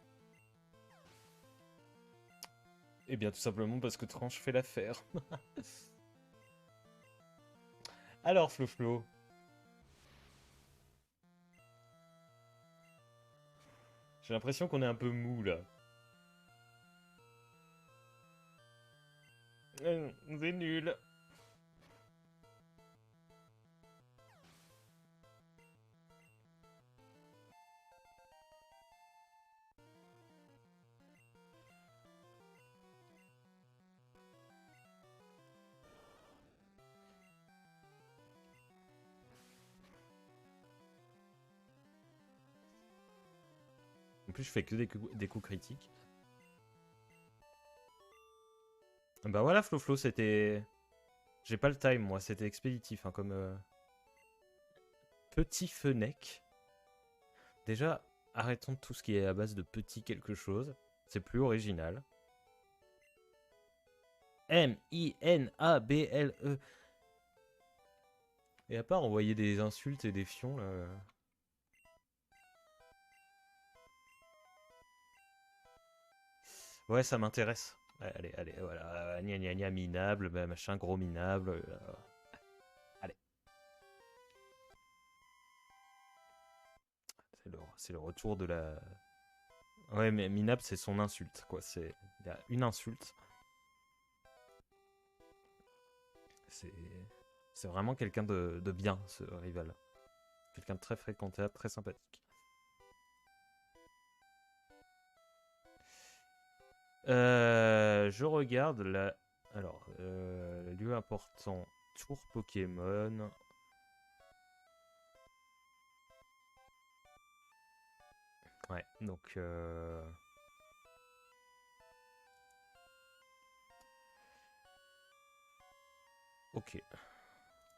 Speaker 1: Eh bien, tout simplement parce que Tranche fait l'affaire. Alors, Flo-Flo. J'ai l'impression qu'on est un peu mou, là. C'est nul. En plus, je fais que des coups critiques. Bah voilà, Flo-Flo, c'était... J'ai pas le time, moi. C'était expéditif, hein, comme... Petit Fennec. Déjà, arrêtons tout ce qui est à base de petit quelque chose. C'est plus original. M-I-N-A-B-L-E. Et à part envoyer des insultes et des fions, là... Ouais, ça m'intéresse. Ouais, allez, allez, voilà. Gna gna gna, minable, bah, machin, gros minable. Allez. C'est le retour de la... Ouais, mais minable, c'est son insulte, quoi. Il y a une insulte. C'est... C'est vraiment quelqu'un de bien, ce rival. Quelqu'un de très fréquentable, très sympathique. Je regarde la... Alors, lieu important, tour Pokémon. Ouais, donc... Ok.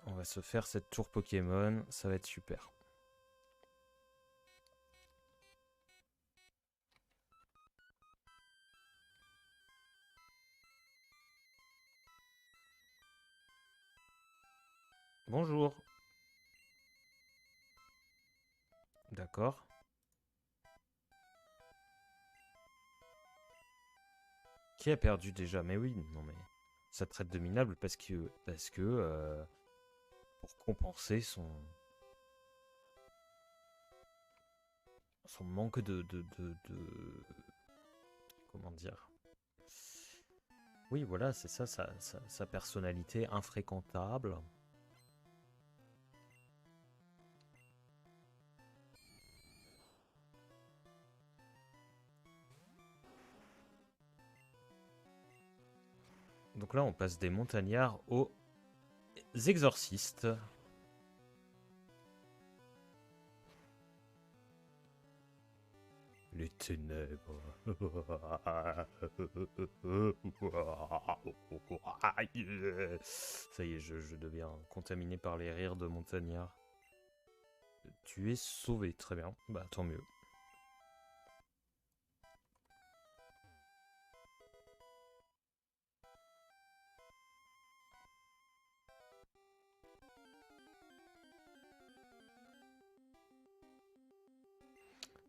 Speaker 1: On va se faire cette tour Pokémon, ça va être super. Bonjour. D'accord. Qui a perdu déjà? Mais oui, non mais... Ça traite de minable parce que... pour compenser son manque comment dire? Oui, voilà, c'est ça, sa personnalité infréquentable. Donc là, on passe des montagnards aux exorcistes. Les ténèbres. Ça y est, je deviens contaminé par les rires de montagnards. Tu es sauvé, très bien. Bah, tant mieux.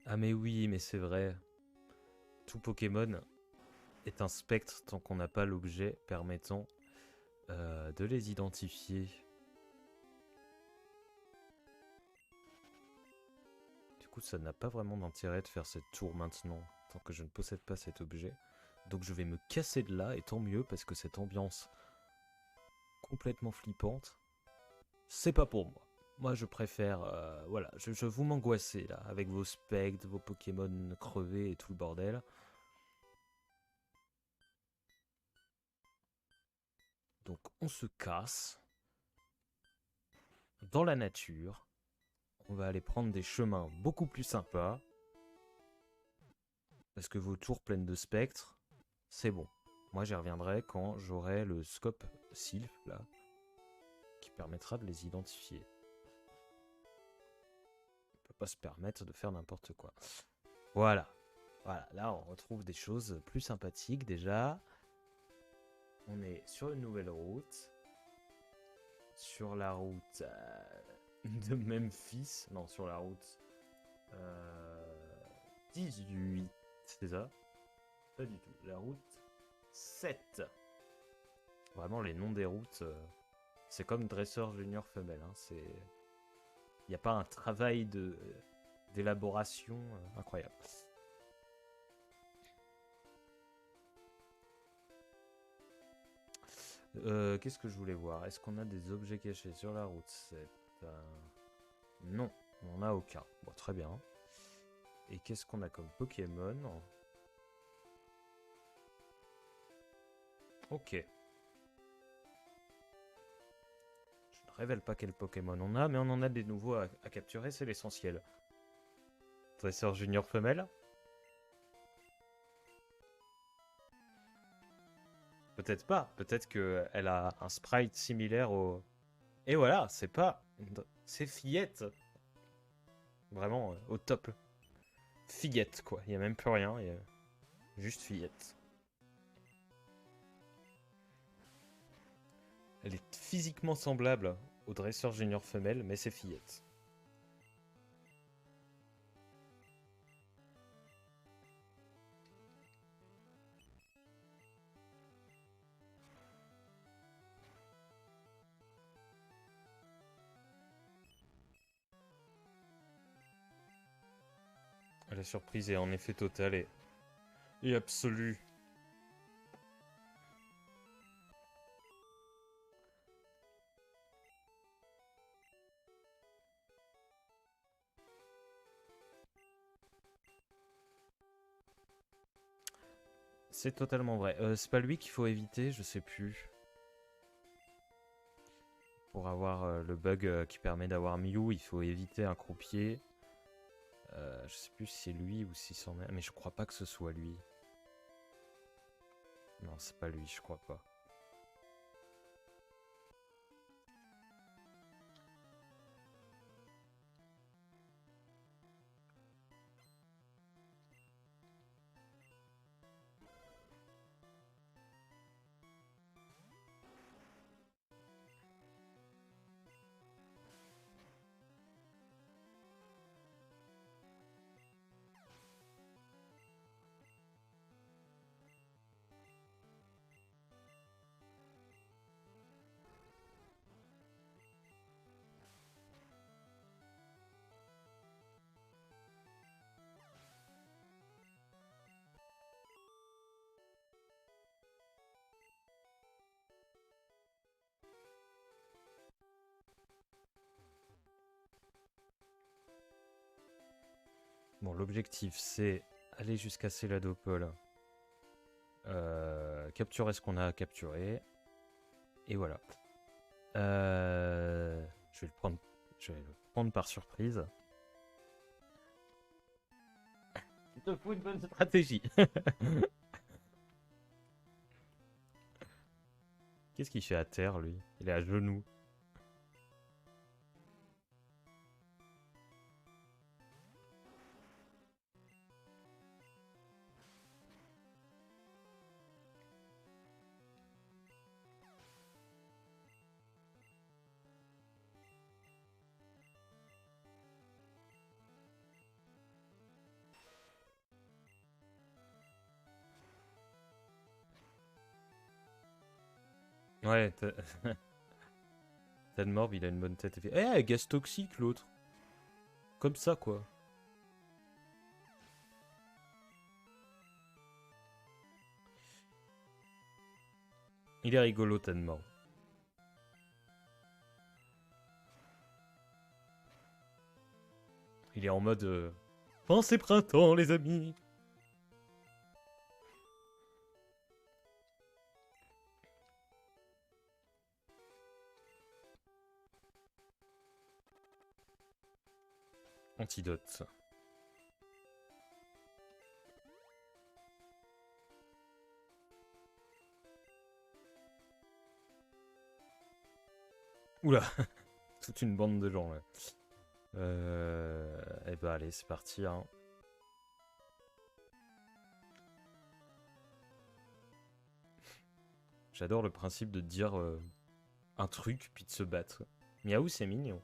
Speaker 1: Ah mais oui, mais c'est vrai. Tout Pokémon est un spectre tant qu'on n'a pas l'objet permettant de les identifier. Du coup, ça n'a pas vraiment d'intérêt de faire cette tour maintenant, tant que je ne possède pas cet objet. Donc je vais me casser de là, et tant mieux, parce que cette ambiance complètement flippante, c'est pas pour moi. Moi, je préfère, voilà, je vous m'angoissez là, avec vos spectres, vos Pokémon crevés et tout le bordel. Donc on se casse dans la nature. On va aller prendre des chemins beaucoup plus sympas. Parce que vos tours pleines de spectres, c'est bon. Moi, j'y reviendrai quand j'aurai le scope Sylph, là, qui permettra de les identifier. On peut pas se permettre de faire n'importe quoi. Voilà. Voilà, là, on retrouve des choses plus sympathiques, déjà. On est sur une nouvelle route. Sur la route de Memphis. Non, sur la route 18. C'est ça? Pas du tout. La route 7. Vraiment, les noms des routes, c'est comme dresseur junior femelle. Hein. Il n'y a pas un travail d'élaboration incroyable. Qu'est-ce que je voulais voir? Est-ce qu'on a des objets cachés sur la route 7? Non, on n'en a aucun. Bon, très bien. Et qu'est-ce qu'on a comme Pokémon? Ok. Je ne révèle pas quel Pokémon on a, mais on en a des nouveaux à capturer, c'est l'essentiel. Dresseur junior femelle? Peut-être pas. Peut-être qu'elle a un sprite similaire au... Et voilà, c'est pas... C'est fillette. Vraiment, au top. Fillette, quoi. Il n'y a même plus rien. Juste fillette. Elle est physiquement semblable au dresseur junior femelle, mais c'est fillette. La surprise est en effet totale et absolue. C'est totalement vrai. C'est pas lui qu'il faut éviter, je sais plus. Pour avoir le bug qui permet d'avoir Mew, il faut éviter un croupier. Je sais plus si c'est lui ou si c'en est... Mais je crois pas que ce soit lui. Non, c'est pas lui, je crois pas. Bon, l'objectif, c'est aller jusqu'à Céladopol, capturer ce qu'on a à capturer. Et voilà. Je vais le prendre par surprise. Il te faut une bonne stratégie. Qu'est-ce qu'il fait à terre, lui? Il est à genoux. Ouais, Morb, il a une bonne tête. Eh, gaz toxique, l'autre. Comme ça, quoi. Il est rigolo, Morb. Il est en mode... Pensez printemps, les amis. Antidote. Oula. Toute une bande de gens, là. Eh ben, allez, c'est parti, hein. J'adore le principe de dire un truc, puis de se battre. Miaou, c'est mignon.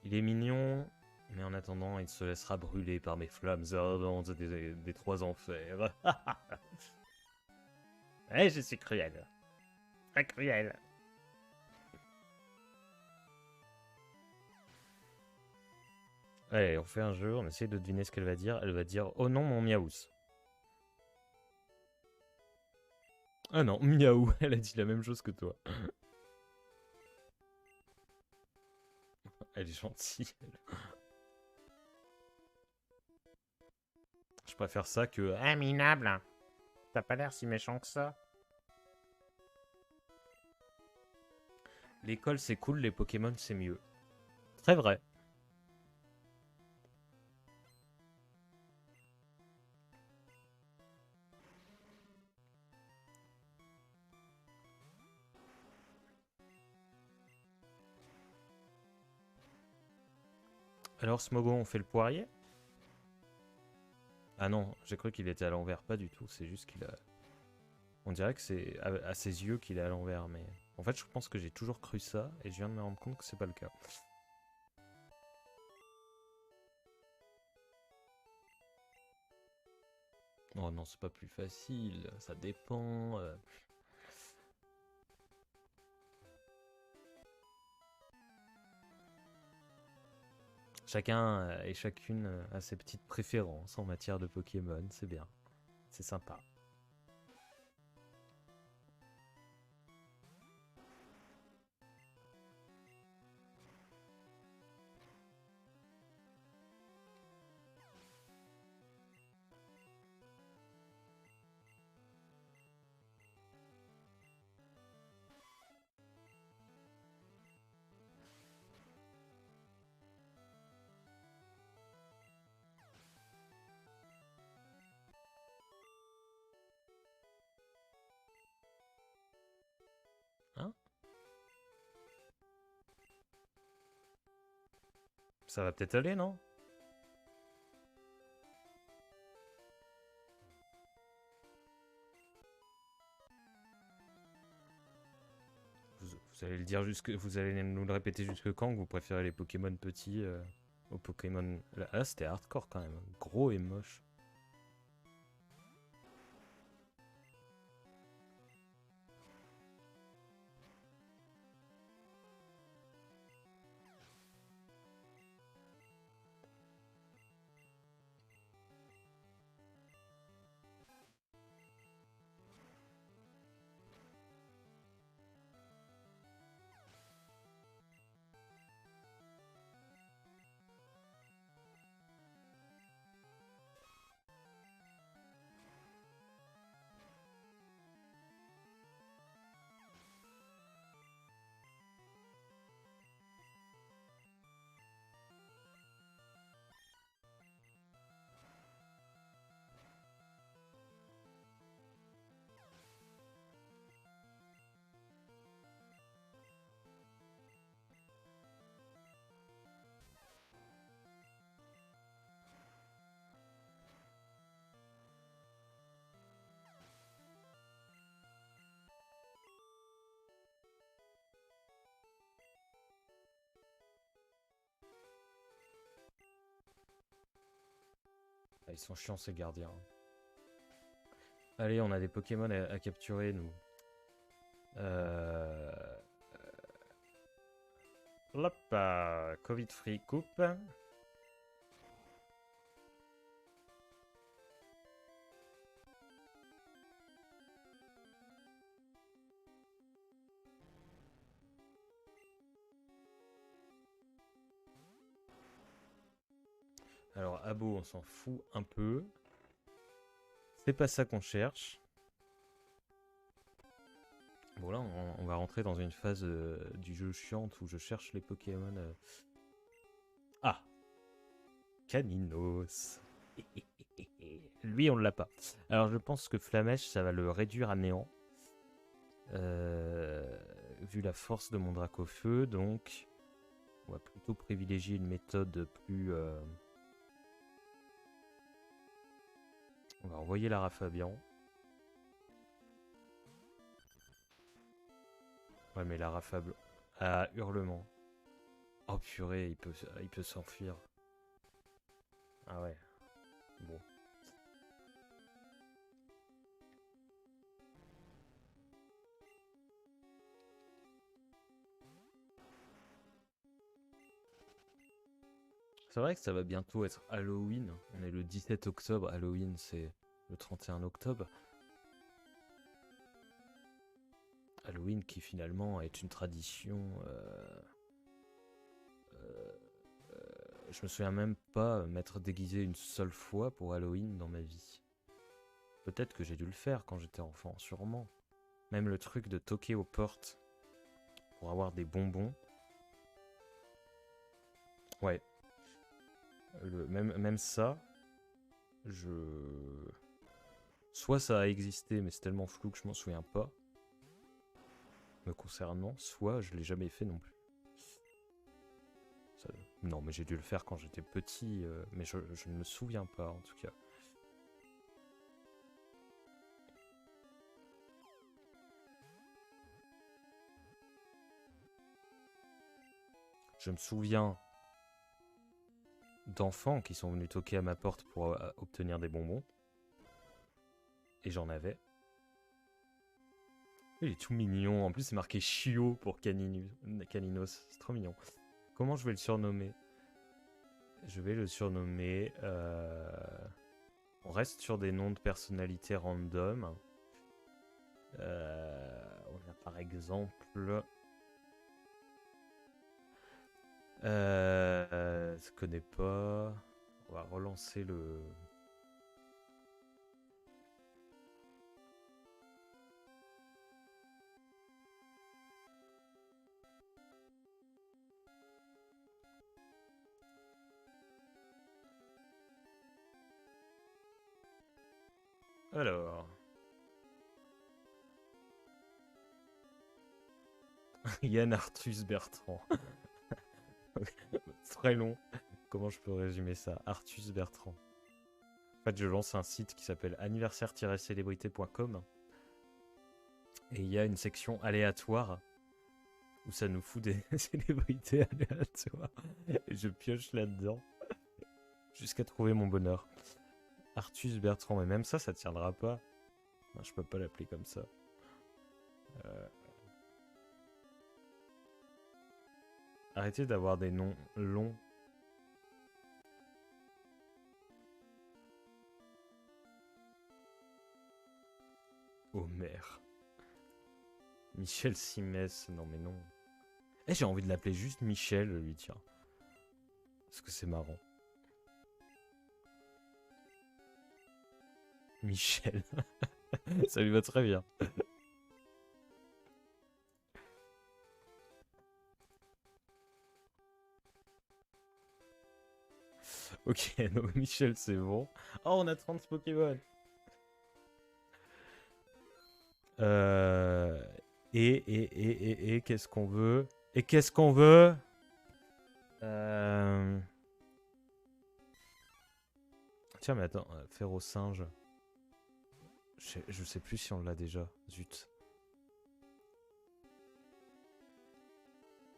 Speaker 1: Il est mignon, mais en attendant, il se laissera brûler par mes flammes ardentes des trois enfers. Eh, je suis cruel. Très cruel. Allez, on fait un jeu, on essaie de deviner ce qu'elle va dire. Elle va dire « Oh non, mon miaous ». Ah non, miaou, elle a dit la même chose que toi. Elle est gentille. Je préfère ça que... Ah, minable. T'as pas l'air si méchant que ça. L'école c'est cool, les Pokémon c'est mieux. Très vrai. Alors Smogon, on fait le poirier? Ah non, j'ai cru qu'il était à l'envers, pas du tout, c'est juste qu'il a... On dirait que c'est à ses yeux qu'il est à l'envers, mais... En fait, je pense que j'ai toujours cru ça, et je viens de me rendre compte que c'est pas le cas. Oh non, c'est pas plus facile, ça dépend... Chacun et chacune a ses petites préférences en matière de Pokémon, c'est bien. C'est sympa. Hein? Ça va peut-être aller, non? Vous allez le dire jusque... Vous allez nous le répéter jusque quand que vous préférez les Pokémon petits aux Pokémon... Là, c'était hardcore quand même. Gros et moche. Ah, ils sont chiants ces gardiens. Allez, on a des Pokémon à capturer, nous. Euh... Hop, Covid free coupe. Alors, Abo, on s'en fout un peu. C'est pas ça qu'on cherche. Bon, là, on va rentrer dans une phase du jeu chiante où je cherche les Pokémon. Ah, Caninos. Lui, on l'a pas. Alors, je pense que Flamèche, ça va le réduire à néant. Vu la force de mon Dracofeu, donc on va plutôt privilégier une méthode plus... On va envoyer Lara Fabian. Ouais, mais Lara Fabian... Ah, hurlement. Oh purée, il peut s'enfuir. Ah ouais, bon. C'est vrai que ça va bientôt être Halloween. On est le 17 octobre. Halloween, c'est le 31 octobre. Halloween qui finalement est une tradition... je me souviens même pas m'être déguisé une seule fois pour Halloween dans ma vie. Peut-être que j'ai dû le faire quand j'étais enfant, sûrement. Même le truc de toquer aux portes pour avoir des bonbons. Ouais. Même ça, je... Soit ça a existé, mais c'est tellement flou que je m'en souviens pas, me concernant, soit je l'ai jamais fait non plus. Ça... Non, mais j'ai dû le faire quand j'étais petit, mais je ne me souviens pas en tout cas. Je me souviens d'enfants qui sont venus toquer à ma porte pour obtenir des bonbons. Et j'en avais. Il est tout mignon. En plus, c'est marqué Chio pour Caninos. C'est trop mignon. Comment je vais le surnommer? Je vais le surnommer... On reste sur des noms de personnalités random. On a par exemple... Je connais pas. On va relancer le... Alors... Yann Arthus Bertrand. Très long. Comment je peux résumer ça? Arthus Bertrand. En fait, je lance un site qui s'appelle anniversaire-célébrité.com et il y a une section aléatoire où ça nous fout des célébrités aléatoires. Et je pioche là-dedans jusqu'à trouver mon bonheur. Arthus Bertrand, mais même ça tiendra pas. Non, je peux pas l'appeler comme ça. Arrêtez d'avoir des noms longs. Homer. Michel Simès, non mais non. Eh, j'ai envie de l'appeler juste Michel, lui, tiens. Parce que c'est marrant. Michel. Ça lui va très bien. Ok, donc Michel, c'est bon. Oh, on a 30 Pokémon. Qu'est-ce qu'on veut? Et qu'est-ce qu'on veut? Tiens, mais attends, Férocinge. Je sais plus si on l'a déjà. Zut.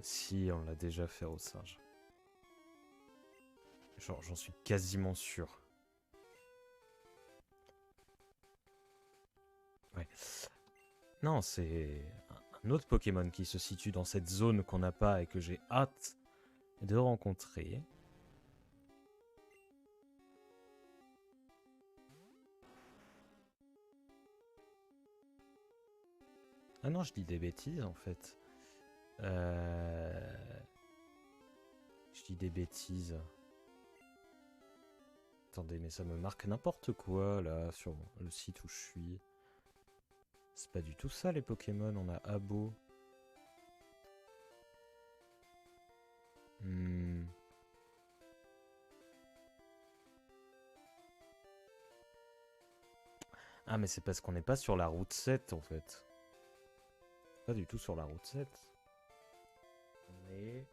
Speaker 1: Si, on l'a déjà, Férocinge. Genre, j'en suis quasiment sûr. Non, c'est un autre Pokémon qui se situe dans cette zone qu'on n'a pas et que j'ai hâte de rencontrer. Ah non, je dis des bêtises en fait. Je dis des bêtises. Attendez, mais ça me marque n'importe quoi là sur le site où je suis. C'est pas du tout ça les Pokémon, on a Abo. Ah mais c'est parce qu'on n'est pas sur la route 7 en fait. Pas du tout sur la route 7. On est...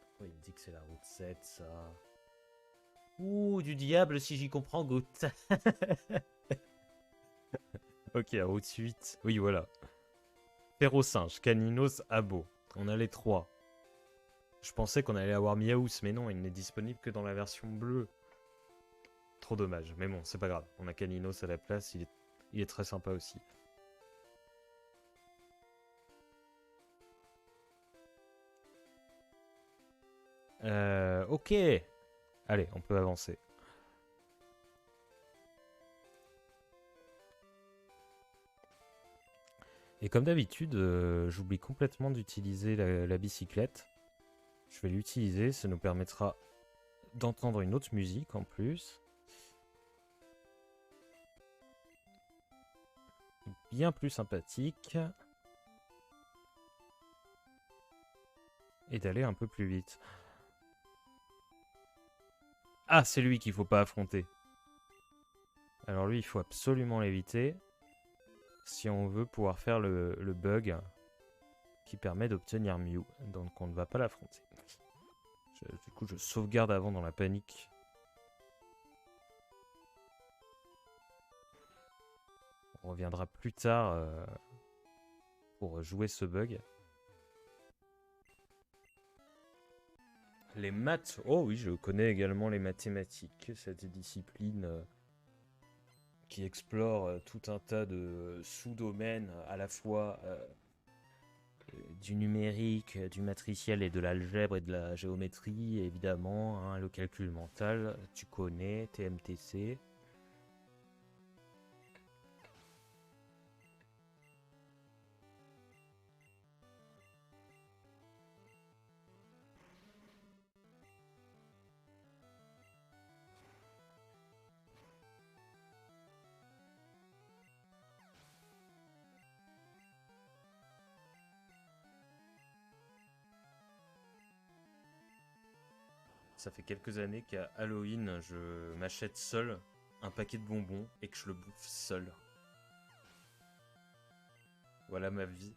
Speaker 1: Pourquoi il me dit que c'est la route 7 ça? Ouh, du diable si j'y comprends goutte. Ok, la route 8. Oui voilà. Ferrosinge, Caninos, Abo. On a les trois. Je pensais qu'on allait avoir Miaous, mais non, il n'est disponible que dans la version bleue. Trop dommage, mais bon, c'est pas grave. On a Caninos à la place, il est très sympa aussi. Ok. Allez, on peut avancer. Et comme d'habitude, j'oublie complètement d'utiliser la bicyclette. Je vais l'utiliser, ça nous permettra d'entendre une autre musique en plus. Bien plus sympathique. Et d'aller un peu plus vite. Ah, c'est lui qu'il faut pas affronter. Alors lui, il faut absolument l'éviter. Si on veut pouvoir faire le bug qui permet d'obtenir Mew. Donc on ne va pas l'affronter. Du coup, je sauvegarde avant dans la panique. On reviendra plus tard pour jouer ce bug. Les maths. Oh oui, je connais également les mathématiques. Cette discipline qui explore tout un tas de sous-domaines à la fois du numérique, du matriciel et de l'algèbre et de la géométrie, évidemment. Hein, le calcul mental, tu connais, TMTC. Ça fait quelques années qu'à Halloween, je m'achète seul un paquet de bonbons et que je le bouffe seul. Voilà ma vie.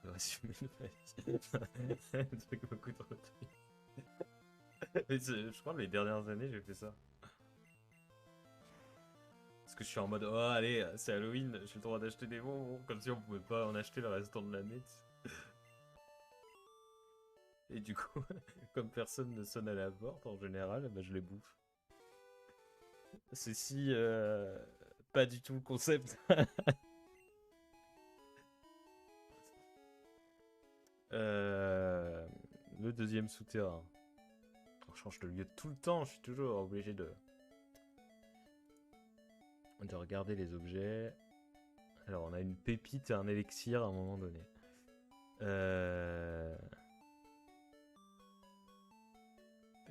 Speaker 1: Le résumé de ma vie. Avec beaucoup de trucs. Je crois que les dernières années, j'ai fait ça. Parce que je suis en mode, oh allez, c'est Halloween, j'ai le droit d'acheter des bonbons. Comme si on pouvait pas en acheter le restant de l'année. Et du coup, comme personne ne sonne à la porte en général, bah, je les bouffe. C'est si pas du tout le concept. Le deuxième souterrain. On change de lieu tout le temps, je suis toujours obligé de regarder les objets. Alors on a une pépite et un élixir à un moment donné.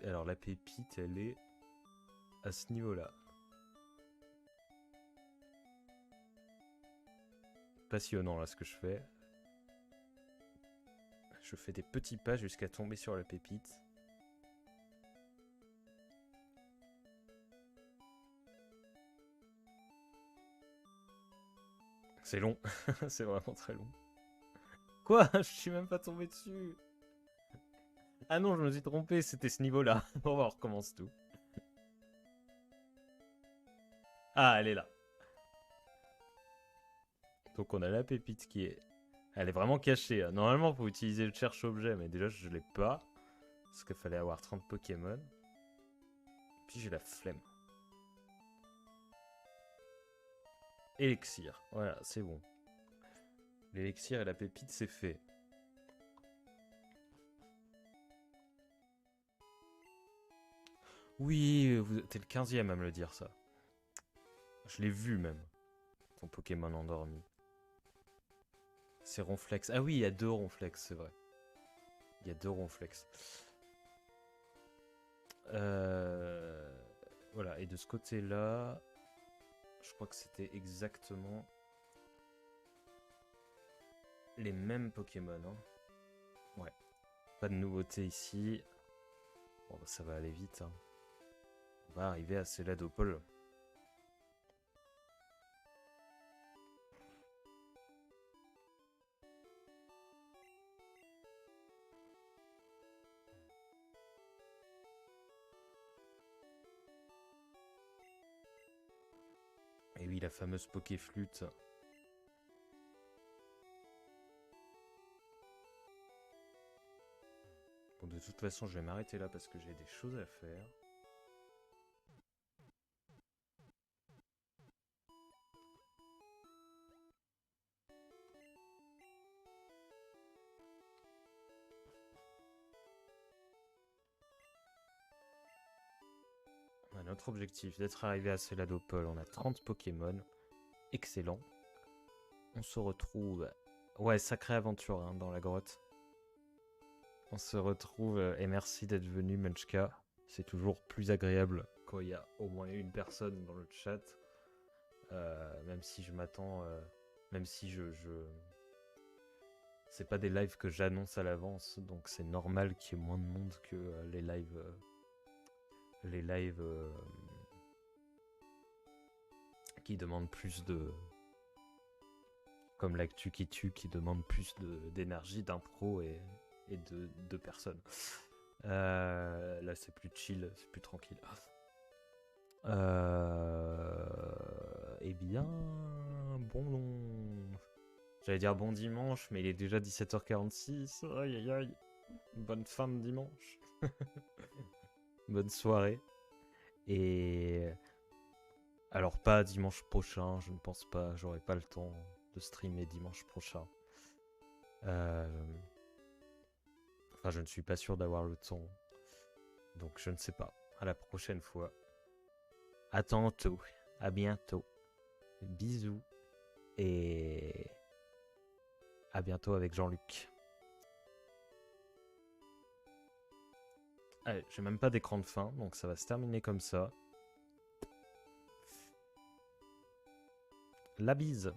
Speaker 1: Alors la pépite, elle est à ce niveau-là. Passionnant là ce que je fais. Je fais des petits pas jusqu'à tomber sur la pépite. C'est long, c'est vraiment très long. Quoi? Je suis même pas tombé dessus. Ah non, je me suis trompé, c'était ce niveau-là. Bon, on recommence tout. Ah, elle est là. Donc on a la pépite qui est... Elle est vraiment cachée. Normalement, il faut utiliser le cherche-objet, mais déjà, je l'ai pas. Parce qu'il fallait avoir 30 Pokémon. Puis j'ai la flemme. Élixir, voilà, c'est bon. L'élixir et la pépite, c'est fait. Oui, t'es le 15e à me le dire, ça. Je l'ai vu, même. Ton Pokémon endormi. C'est Ronflex. Ah oui, il y a 2 Ronflex, c'est vrai. Il y a 2 Ronflex. Voilà, et de ce côté-là, je crois que c'était exactement les mêmes Pokémon. Hein. Ouais, pas de nouveauté ici. Bon, bah, ça va aller vite. Hein. On va arriver à Céladopole. Et oui, la fameuse Pokéflûte. Bon, de toute façon, je vais m'arrêter là parce que j'ai des choses à faire. Notre objectif, d'être arrivé à Céladopole. On a 30 Pokémon. Excellent. On se retrouve... Ouais, sacrée aventure hein, dans la grotte. On se retrouve et merci d'être venu Munchka. C'est toujours plus agréable quand il y a au moins une personne dans le chat. Même si je m'attends... même si c'est pas des lives que j'annonce à l'avance, donc c'est normal qu'il y ait moins de monde que les lives... les lives qui demandent plus de... Comme l'actu qui tue, qui demande plus d'énergie, d'impro et de personnes. Là, c'est plus chill, c'est plus tranquille. Eh bien, bon... J'allais dire bon dimanche, mais il est déjà 17h46. Aïe, aïe, aïe. Bonne fin de dimanche. Bonne soirée. Et... Alors, pas dimanche prochain, je ne pense pas. J'aurai pas le temps de streamer dimanche prochain. Enfin, je ne suis pas sûr d'avoir le temps. Donc, je ne sais pas. À la prochaine fois. À tantôt. À bientôt. Bisous. Et à bientôt avec Jean-Luc. Allez, j'ai même pas d'écran de fin, donc ça va se terminer comme ça. La bise.